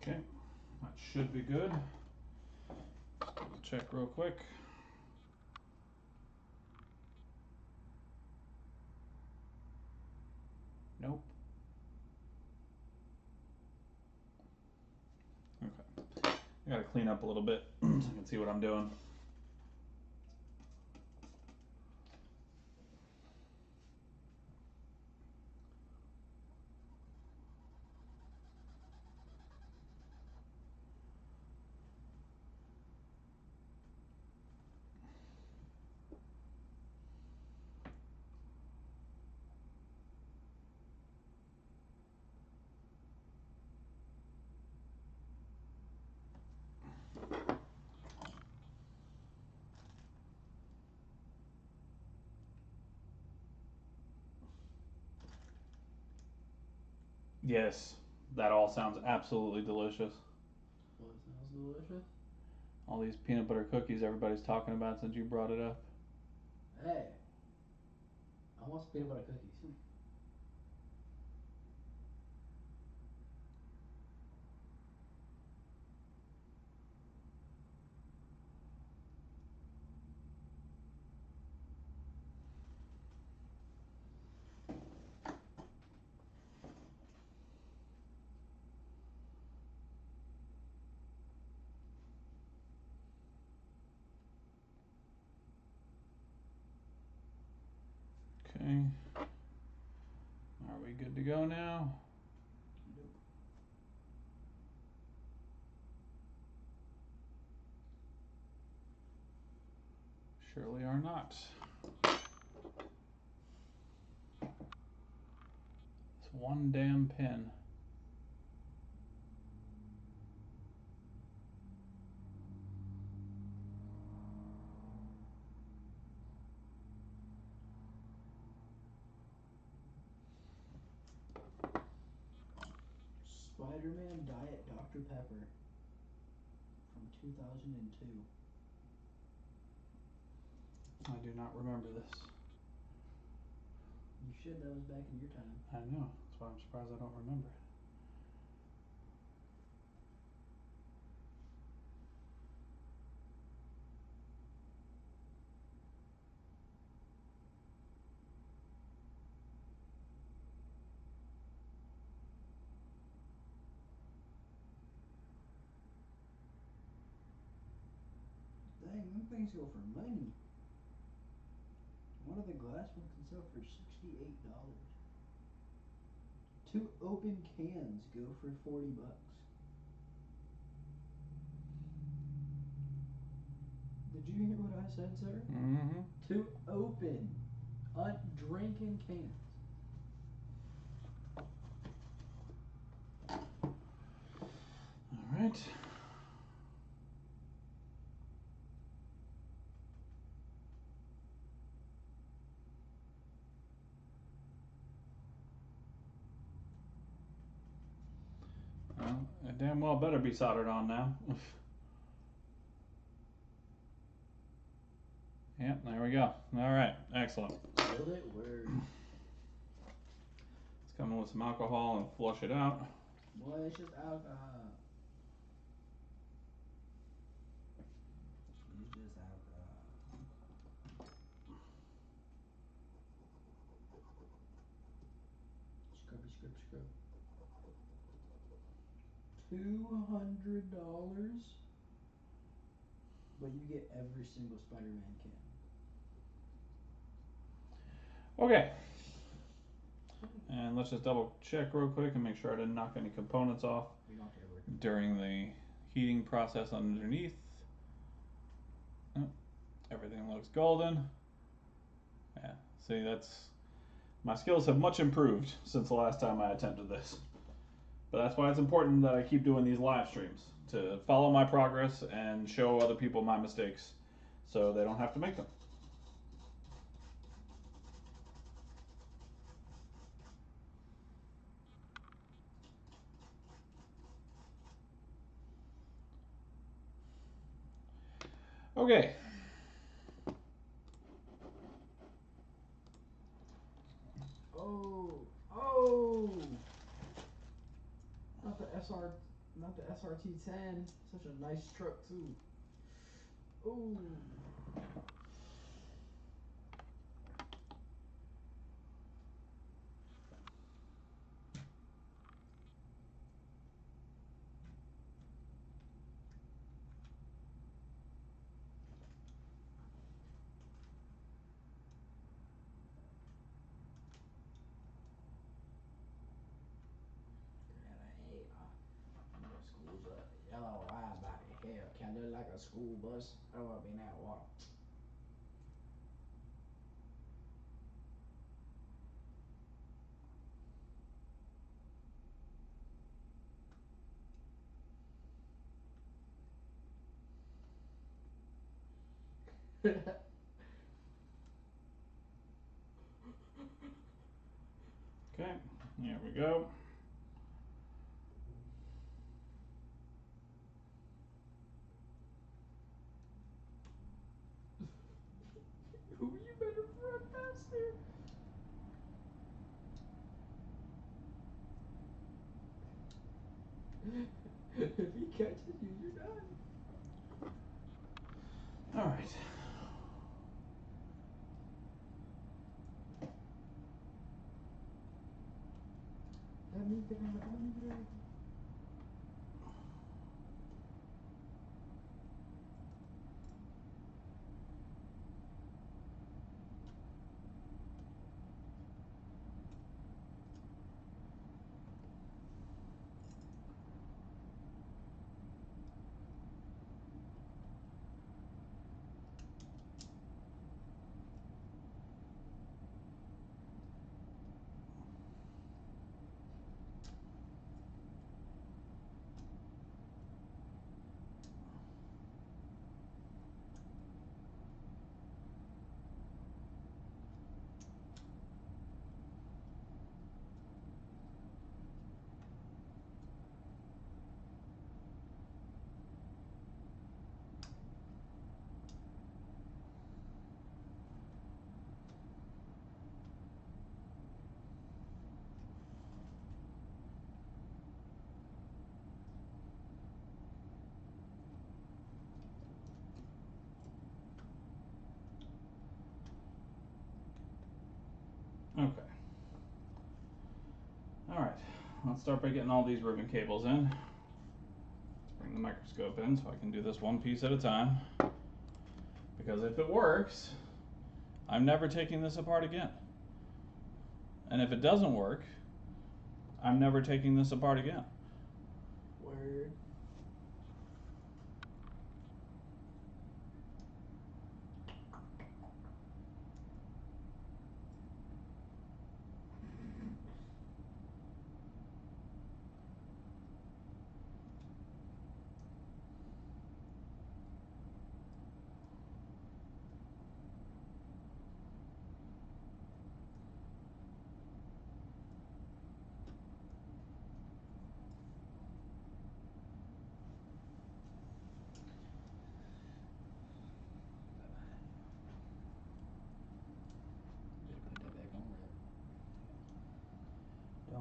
Okay, that should be good. Double check real quick. Nope. Okay. I gotta clean up a little bit so I can see what I'm doing. Yes, that all sounds absolutely delicious. What sounds delicious? All these peanut butter cookies everybody's talking about since you brought it up. Hey, I want some peanut butter cookies. Okay. Are we good to go now? Nope. Surely are not. It's one damn pin. Spider-Man Diet Dr. Pepper from 2002. I do not remember this. You should. That was back in your time. I know. That's why I'm surprised I don't remember it. Dang, them things go for money. One of the glass ones can sell for $68. 2 open cans go for $40. Did you hear what I said, sir? Mm-hmm. 2 open, drinking cans. All right. Well, it damn well better be soldered on now. Yep, there we go. All right, excellent. Will it work? Let's come in with some alcohol and flush it out. Boy, it's just alcohol. It's just alcohol. Scrubby, scrub, scrub. $200, but you get every single Spider-Man can. Okay. And let's just double check real quick and make sure I didn't knock any components off We knocked everything. during the heating process underneath. Oh, everything looks golden. Yeah, see, that's my skills have much improved since the last time I attempted this. But that's why it's important that I keep doing these live streams, to follow my progress and show other people my mistakes so they don't have to make them. Okay. Oh! Not the SRT10. Such a nice truck too. Ooh. Yellow wide body. Hell, can look like a school bus. I don't want to be in that water. Okay, here we go. Who you better run faster? If he catches you, you're done. All right. Let me get out. Let me get out. Okay. All right. Let's start by getting all these ribbon cables in. Let's bring the microscope in so I can do this one piece at a time. Because if it works, I'm never taking this apart again. And if it doesn't work, I'm never taking this apart again. Word.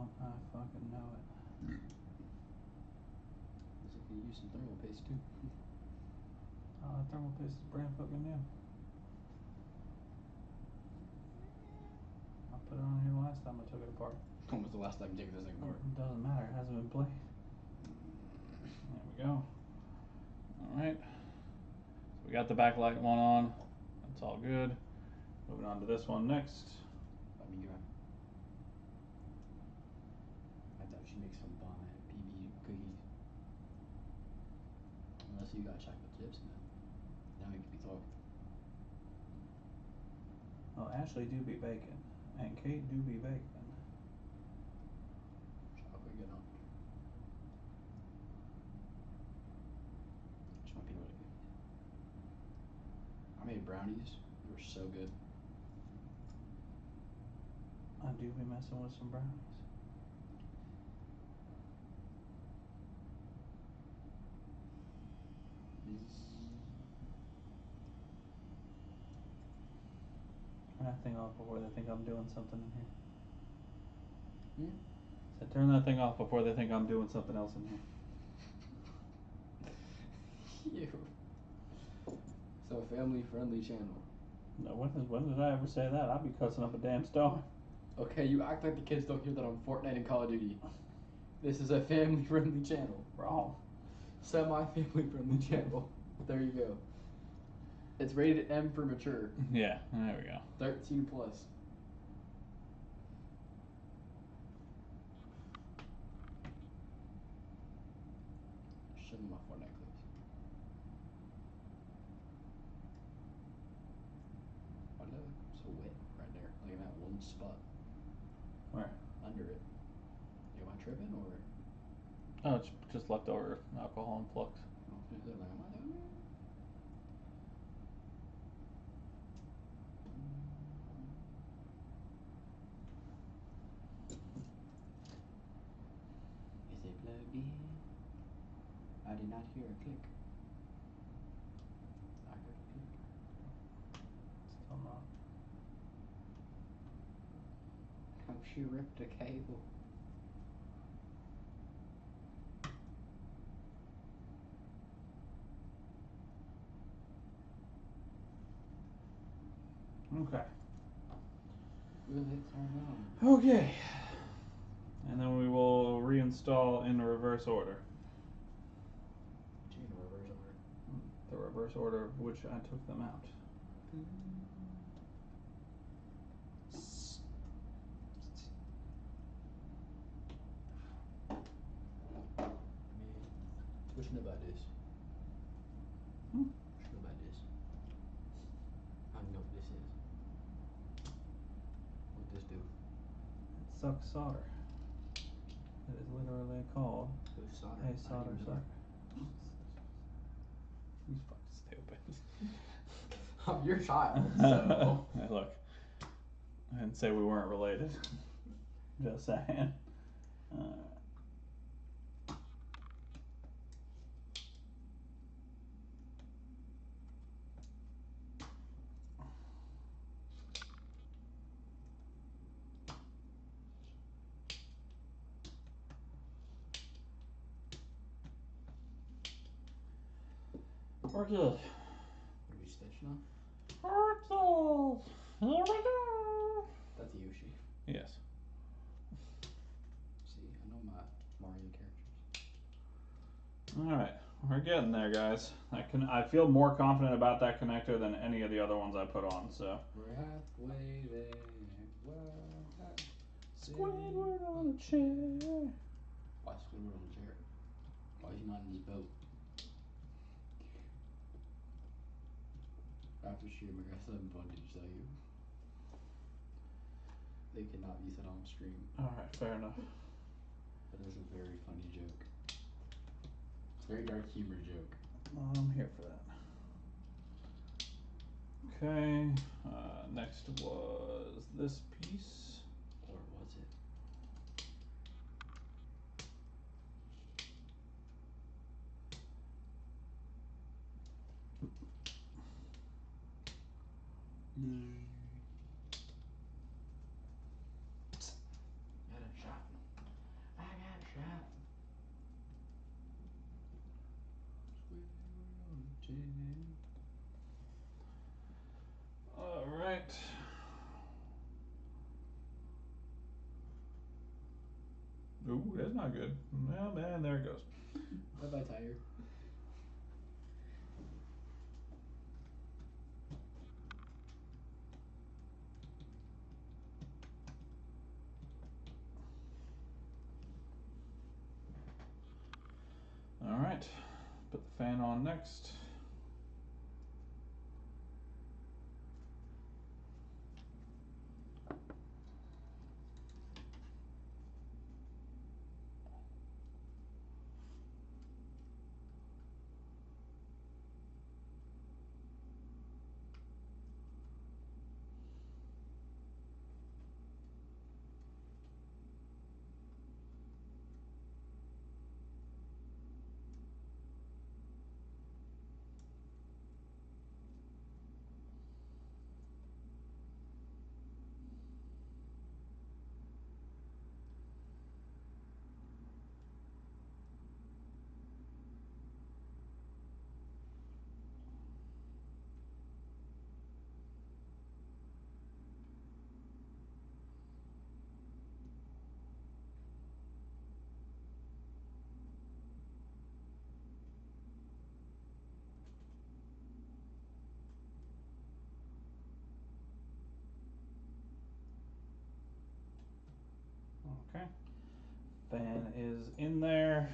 Don't I fucking know it. Looks like you use some thermal paste too. Oh, that thermal paste is brand fucking new. I put it on here last time I took it apart. When was the last time you took this thing apart? It doesn't matter. It hasn't been played. There we go. Alright. So we got the backlight one on. That's all good. Moving on to this one next. Let me go. I thought she makes some bomb PB cookies. Unless you got chocolate chips in it. Now we could be talking. Well, Ashley do be bacon. And Kate do be bacon. Chocolate good on. Just my peanut butter cookies. I made brownies. They were so good. I do be messing with some brownies. Turn that thing off before they think I'm doing something in here. So turn that thing off before they think I'm doing something else in here. Ew. So a family-friendly channel. No, when did I ever say that? I'd be cussing up a damn storm. Okay, you act like the kids don't hear that on Fortnite and Call of Duty. This is a family-friendly channel. Wrong. Semi-family-friendly channel. There you go. It's rated M for mature. Yeah, there we go. 13 plus. Show me my Fortnite clips. Why did that look so wet right there? Like in that one spot. Where? Under it. Am I tripping or? Oh, it's just leftover alcohol and flux. Oh, is it like, am I down there? Is it plugged in? I did not hear a click. I heard a click. Still not. Oh, she ripped a cable. Okay. Will it turn on? Okay. And then we will reinstall in reverse order. In reverse order. The reverse order of which I took them out. What you know about this? Hmm? What you know about this? I don't know what this is. What this do? It sucks solder. It is literally called Who's solder? a solder sucker. You fucking stupid. I'm your child, so. Hey, look. I didn't say we weren't related. Just saying. We're good. Are we stitched now? Turtles! Here we go! That's Yoshi. Yes. See, I know my Mario characters. Alright, we're getting there, guys. I feel more confident about that connector than any of the other ones I put on, so. We're halfway there. Squidward on a chair. Why Squidward on a chair? Why is he not in his boat? After stream, I got something fun to tell you. They cannot be said on stream. Alright, fair enough. But it's a very funny joke. Very dark humor joke. I'm here for that. Okay, next was this piece. Or was it? Got a shot. Ooh, that's not good. Well, man, there it goes. Bye-bye, tire. All right, put the fan on next. Okay. Fan is in there.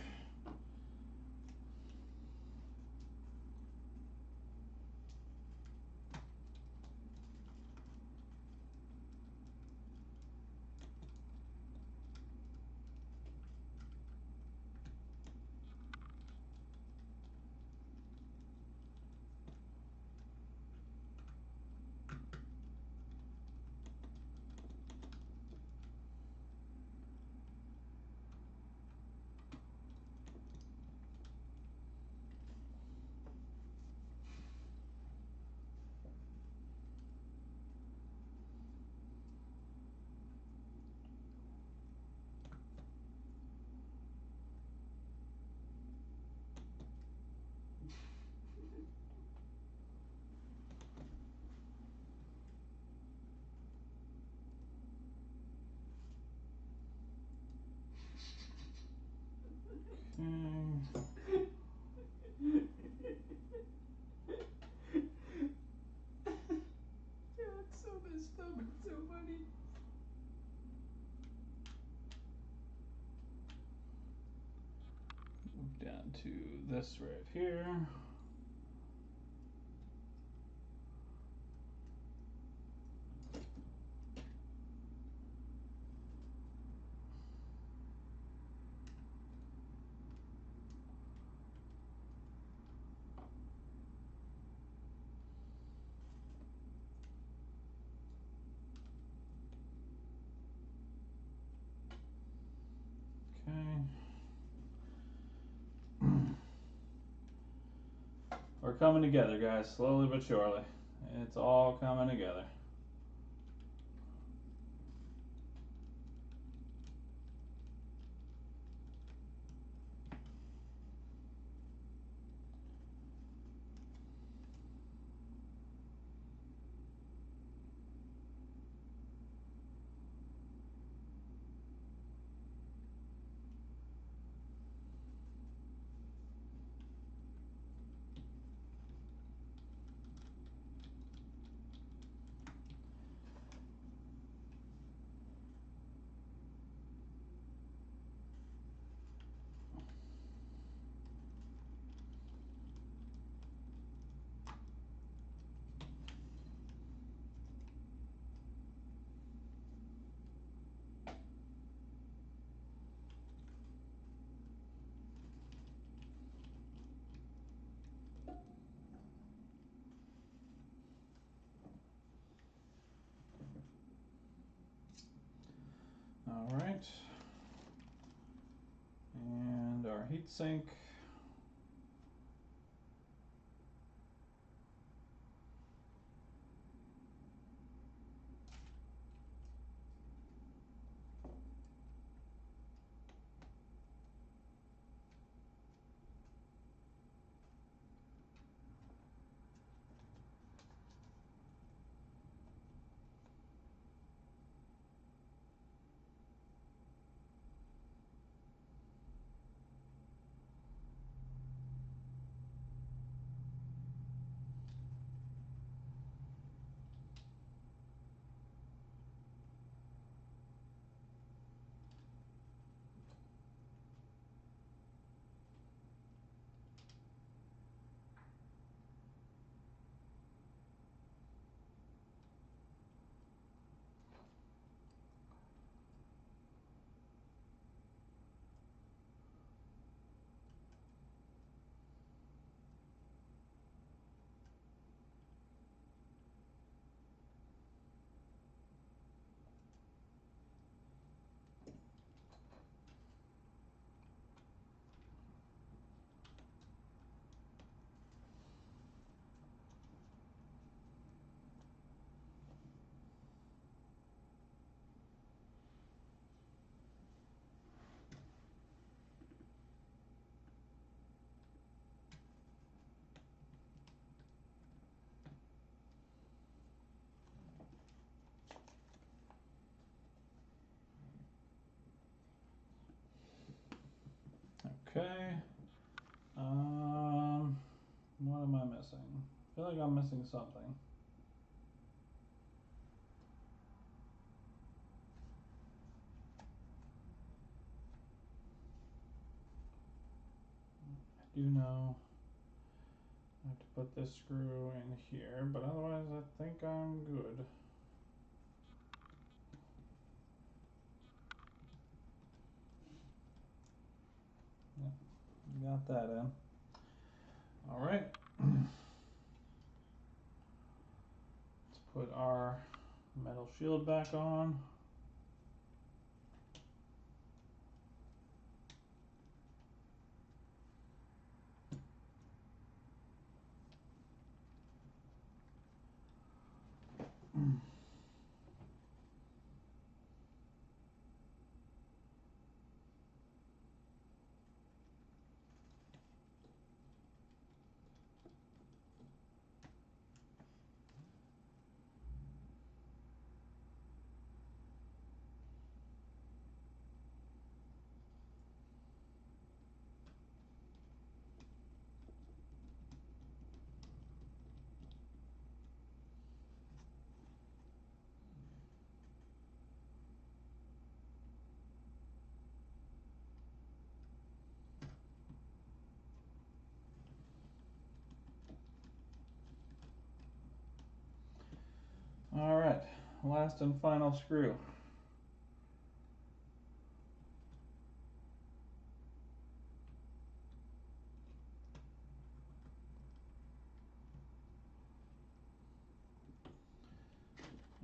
Okay. Yeah, it's so messed up. It's so funny. Move down to this right here. Okay. We're coming together, guys, slowly but surely. It's all coming together. All right. And our heatsink. feel like I'm missing something. I do know I have to put this screw in here, but otherwise I think I'm good. Yep, got that in. All right. Let's put our metal shield back on. All right, last and final screw.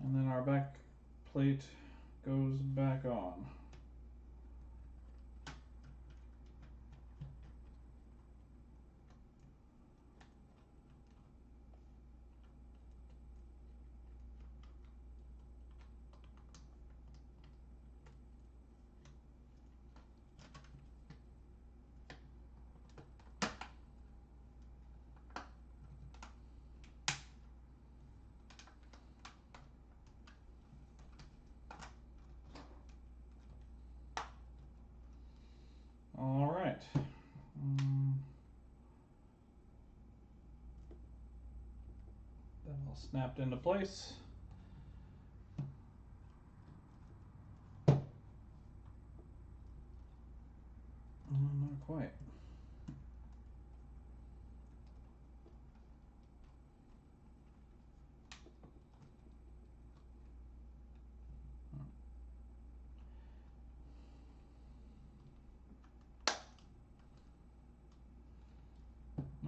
And then our back plate goes back on. All right. That all snapped into place. Not quite.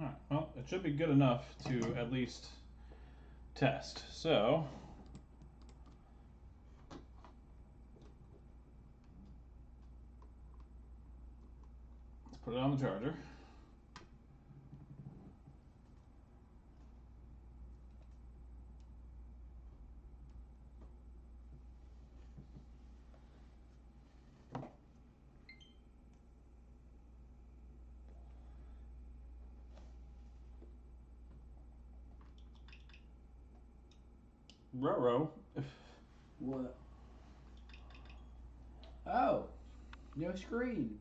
Alright, well, it should be good enough to at least test. So, let's put it on the charger. Ruh-roh. What? Oh, no screen.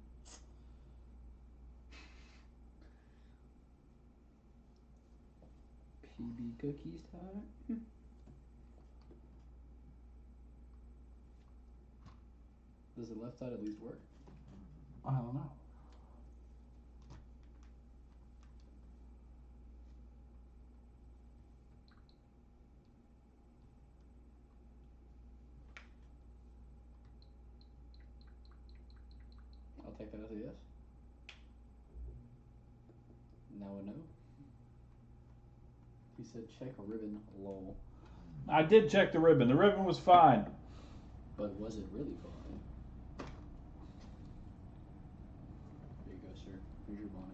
PB cookies time. Does the left side at least work? I don't know. I'll take that as a yes. Now I know. He said check a ribbon, lol. I did check the ribbon. The ribbon was fine. But was it really fine? There you go, sir. Here's your bonnet.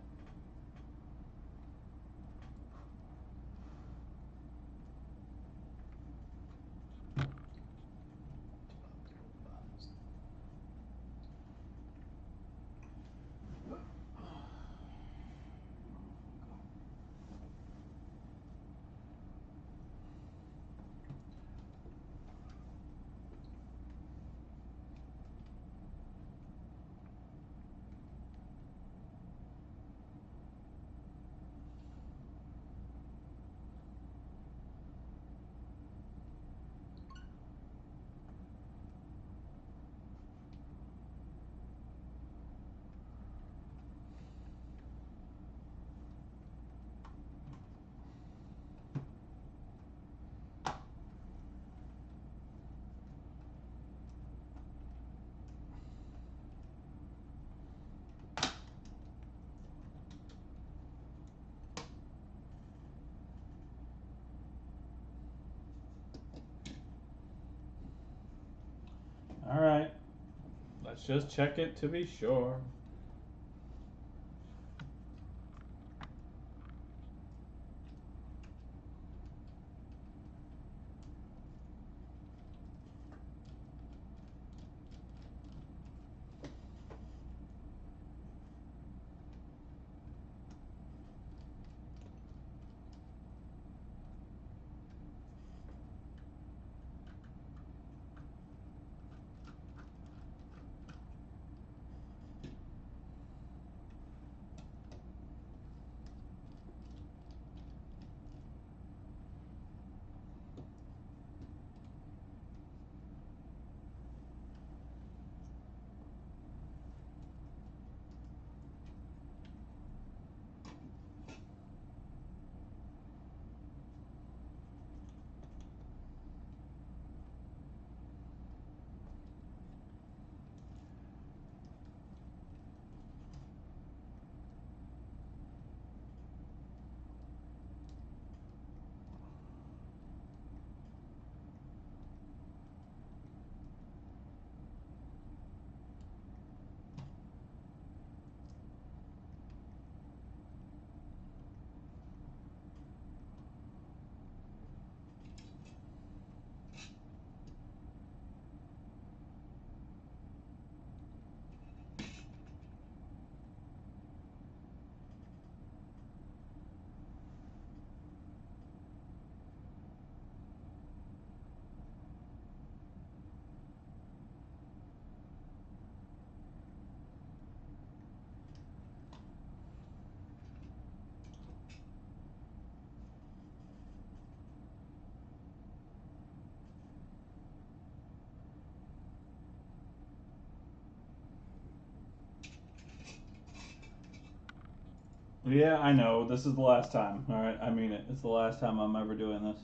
Let's just check it to be sure. Yeah, I know. This is the last time. All right, I mean it. It's the last time I'm ever doing this.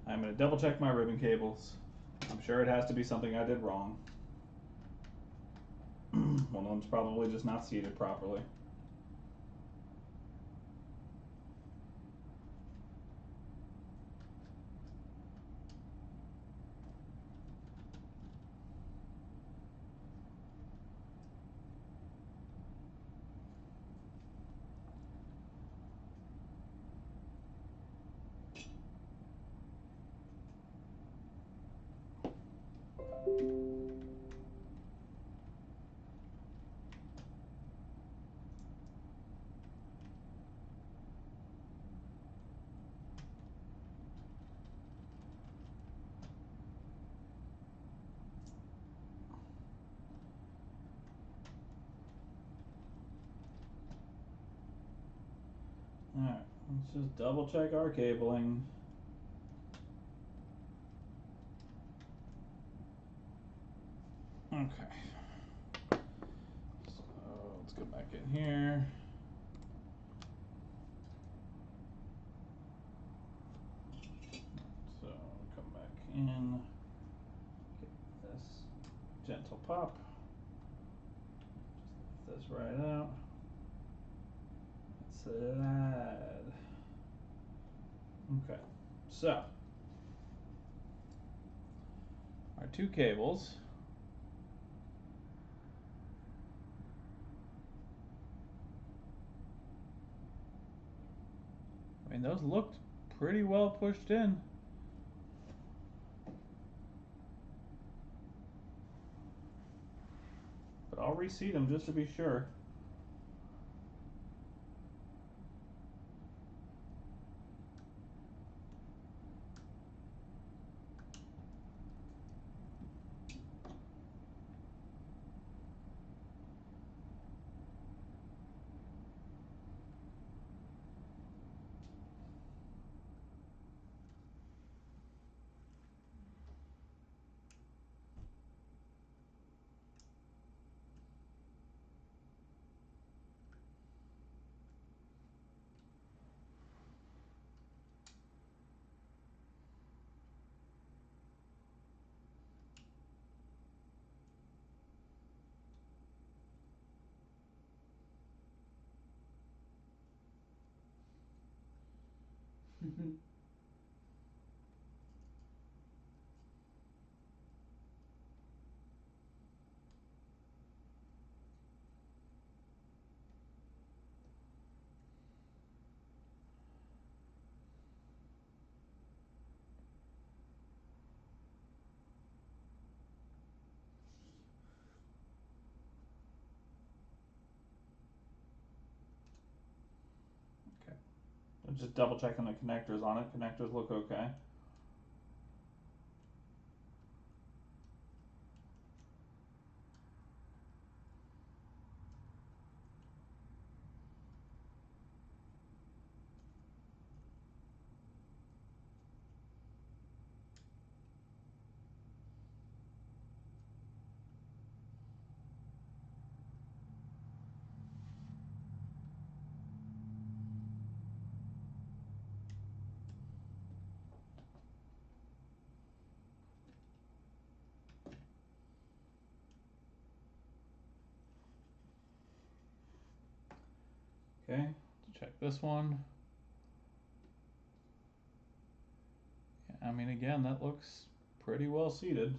I'm going to double check my ribbon cables. I'm sure it has to be something I did wrong. One of them's probably just not seated properly. Alright, let's just double check our cabling. Okay. So let's go back in here. So come back in. Get this gentle pop. Just lift this right out. Slide. Okay, so our two cables. I mean, those looked pretty well pushed in. But I'll reseat them just to be sure. I'm just double checking the connectors on it. Connectors look okay. Okay, let's check this one. I mean, again, that looks pretty well seated.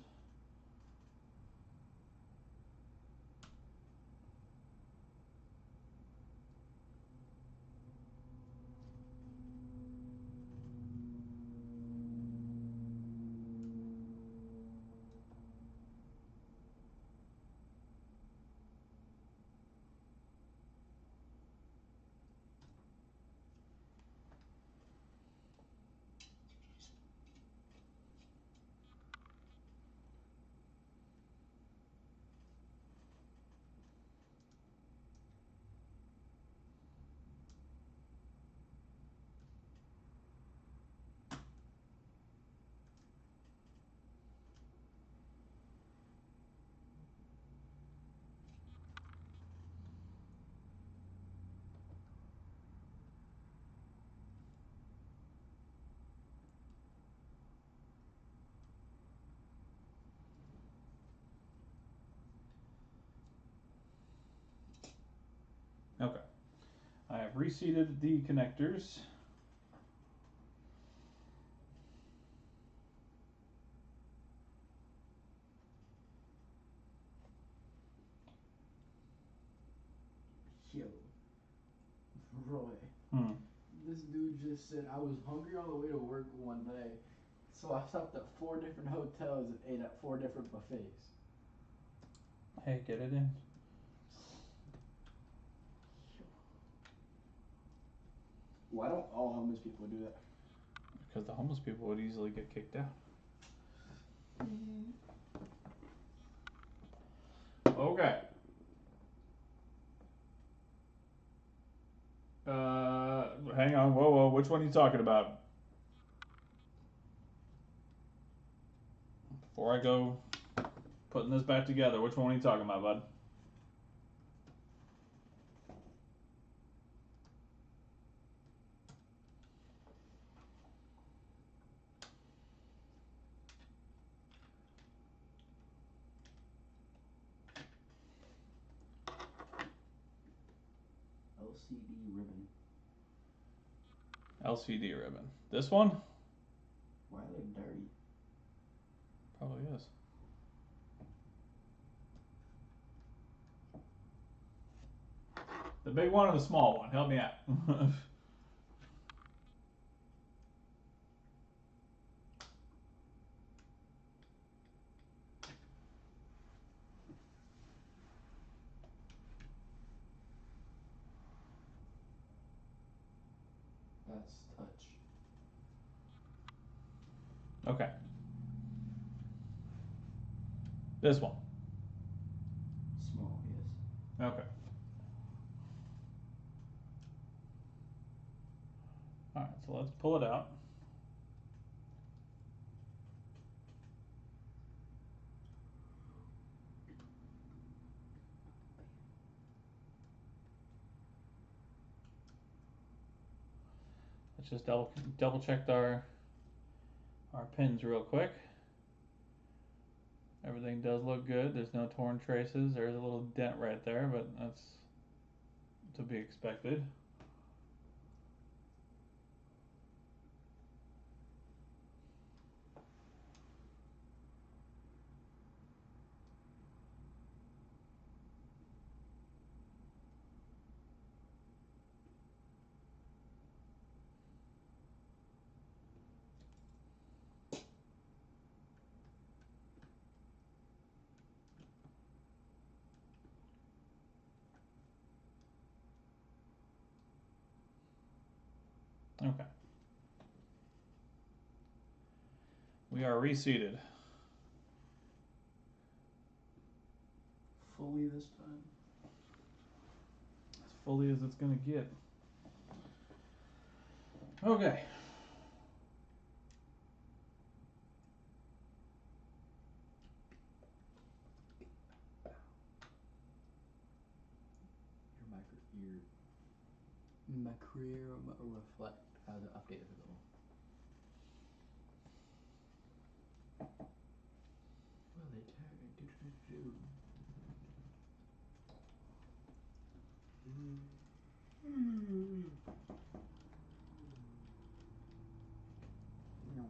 Okay, I have reseated the connectors. Yo, Roy. Hmm. This dude just said I was hungry on the way to work one day, so I stopped at 4 different hotels and ate at 4 different buffets. Hey, get it in. Why don't all homeless people do that? Because the homeless people would easily get kicked out. Okay. Hang on. Whoa. Which one are you talking about? Before I go putting this back together, which one are you talking about, bud? LCD ribbon. LCD ribbon. This one? Why are they dirty? Probably is. The big one or the small one? Help me out. That's touch. Okay. This one. Small, yes. Okay. Alright, so let's pull it out. Let's just double check our pins real quick. Everything does look good. There's no torn traces. There's a little dent right there, but that's to be expected. Okay. We are reseated. Fully this time. As fully as it's gonna get. Okay. My career will reflect how the update is going. Well, they do. No.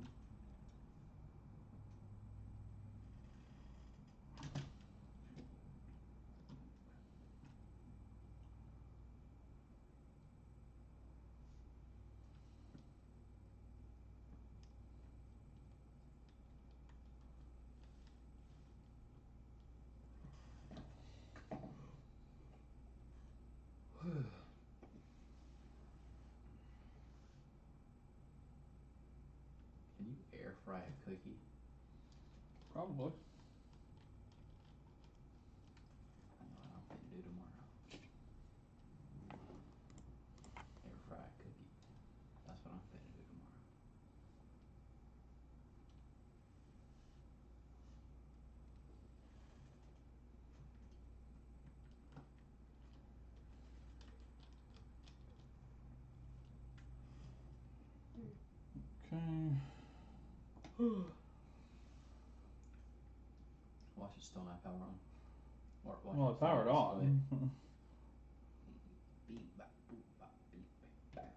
Can you air fry a cookie? Probably. I know what I'm gonna do tomorrow. Air fry a cookie. That's what I'm gonna do tomorrow. Okay. Watch it still have power on. Or watch Well, it it's powered display. on. Beep bop boop bop beep bop.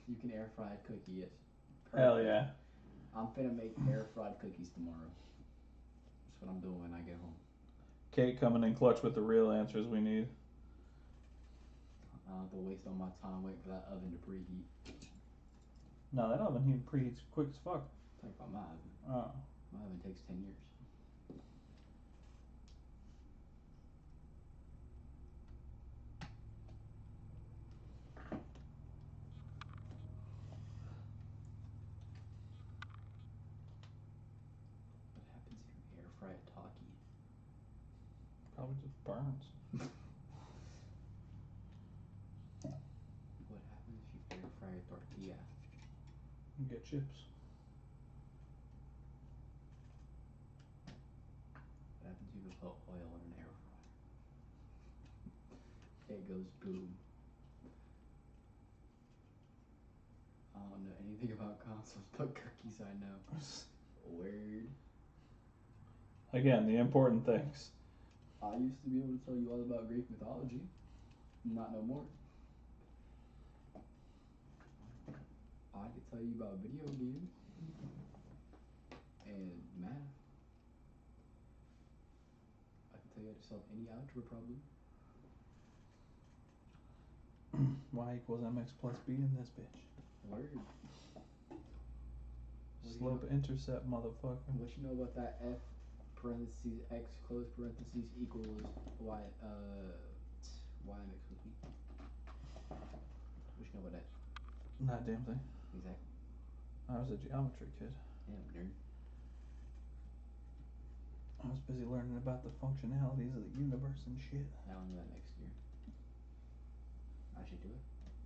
You can air fry a cookie, yes. Perfect. Hell yeah. I'm finna make air fried cookies tomorrow. That's what I'm doing when I get home. Kate coming in clutch with the real answers we need. I don't have to waste all my time waiting for that oven to preheat. No, that oven heat preheats quick as fuck. Talk about my oven. Oh. My oven takes 10 years. What happens if you air fry a Taki? Probably just burns. What happens if you air fry a tortilla? You get chips. What happens if you put oil in an air fryer? It goes boom. I don't know anything about consoles, but cookies I know. Word. Again, the important things. I used to be able to tell you all about Greek mythology. Not no more. I could tell you about video games and math. I can tell you how to solve any algebra problem. Y equals mx plus b in this bitch. Word. Slope intercept, motherfucker. What you know about that f parentheses x close parentheses equals y mx plus b? What you know about that? Not a damn thing. Exactly. I was a geometry kid. Damn nerd. I was busy learning about the functionalities of the universe and shit. I'll do that next year. I should do it.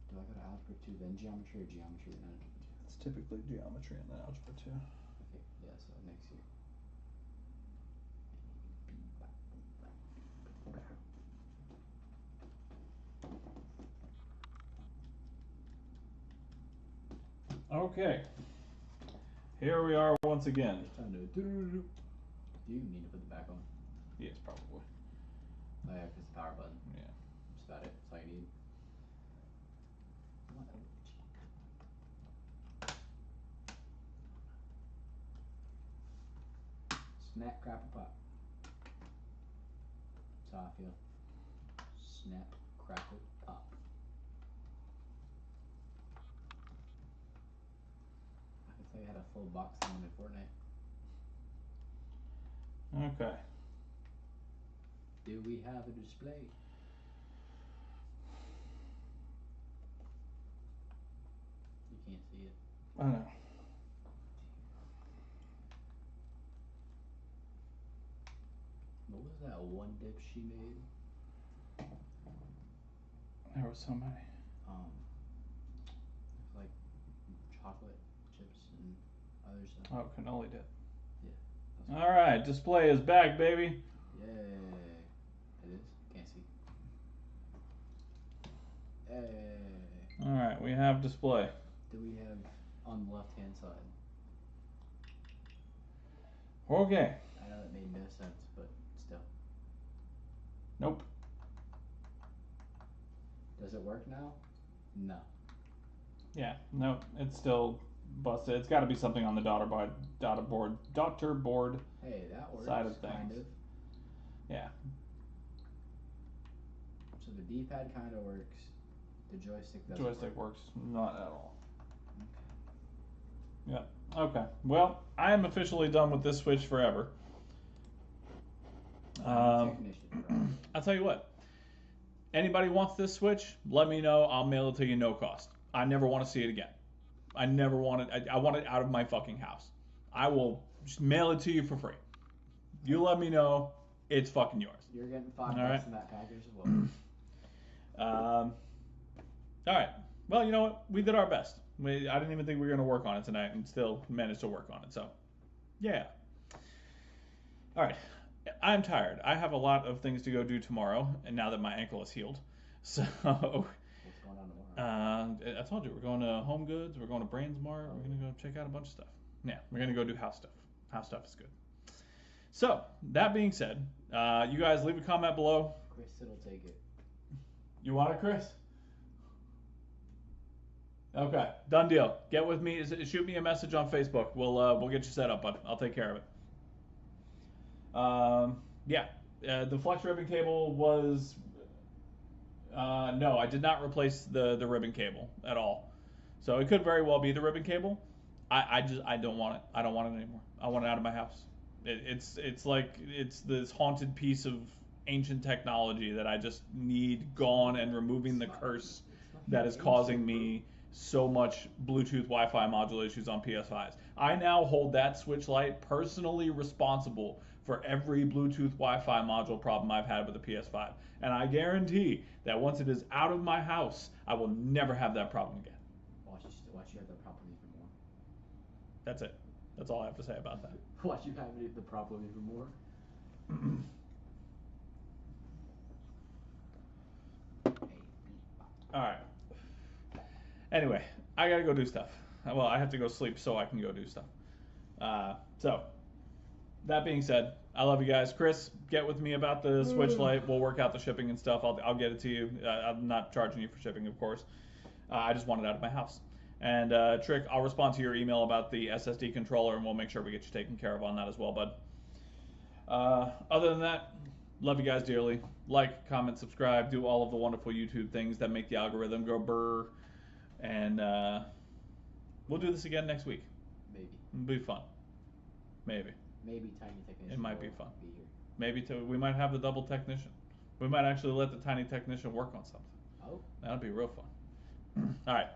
Do I go to algebra 2 then geometry or geometry then algebra 2? It's typically geometry and then algebra 2. Okay, yeah, so next year. Okay. Here we are once again. It's time to do you need to put the back on? Yes, probably. Oh yeah, because the power button. Yeah. That's about it. That's all you need. Snap, crackle, pop. That's how I feel. Snap, crackle, pop. I can tell you had a full box of them in Fortnite. Okay. Do we have a display? You can't see it. I know. What was that one dip she made? There were so many. Like chocolate chips and other stuff. Oh, cannoli dip. Yeah. All right, display is back, baby. Yay! It is. Can't see. Hey. All right, we have display. Do we have on the left hand side? Okay. I know that made no sense, but still. Nope. Does it work now? No. Yeah. No, it's still busted. It's got to be something on the daughter board. Hey, that works. Side of kind things. of. Yeah. So the D-pad kind of works. The joystick doesn't. Joystick work. works not at all. Okay. Yeah. Okay. Well, I am officially done with this Switch forever. Technician, I'll tell you what. Anybody wants this Switch? Let me know. I'll mail it to you, no cost. I never want to see it again. I never want it. I want it out of my fucking house. I will just mail it to you for free. You let me know. It's fucking yours. You're getting $5 right. in that package as well. All right. Well, you know what? We did our best. I didn't even think we were going to work on it tonight and still managed to work on it. So, yeah. All right. I'm tired. I have a lot of things to go do tomorrow, and now that my ankle is healed. So, What's going on tomorrow? I told you, we're going to Home Goods, we're going to Brandsmart, we're going to go check out a bunch of stuff. Yeah, we're going to go do house stuff. House stuff is good. So, that being said, you guys leave a comment below. Chris will take it. You want it, Chris? Okay, done deal. Get with me. Shoot me a message on Facebook. We'll get you set up, bud. I'll take care of it. Yeah, the flex ribbon cable was. No, I did not replace the ribbon cable at all. So it could very well be the ribbon cable. I don't want it. I don't want it anymore. I want it out of my house. It's like it's this haunted piece of ancient technology that I just need gone and removing the curse that is causing me so much Bluetooth Wi-Fi module issues on PS5s. I now hold that Switch Lite personally responsible for every Bluetooth Wi-Fi module problem I've had with the PS5. And I guarantee that once it is out of my house, I will never have that problem again. Watch you have that problem even more. That's it. That's all I have to say about that. Watch you have the problem even more. Alright. Anyway, I gotta go do stuff. Well, I have to go sleep so I can go do stuff. So, that being said, I love you guys. Chris, get with me about the Switch Lite. We'll work out the shipping and stuff. I'll get it to you. I'm not charging you for shipping, of course. I just want it out of my house. And Trick, I'll respond to your email about the SSD controller, and we'll make sure we get you taken care of on that as well, bud. Other than that, love you guys dearly. Like, comment, subscribe, do all of the wonderful YouTube things that make the algorithm go brr. And we'll do this again next week. Maybe. It'll be fun. Maybe. Maybe Tiny Technician. It might be will fun. Be here. Maybe we might have the double technician. We might actually let the tiny technician work on something. Oh. That'll be real fun. All right.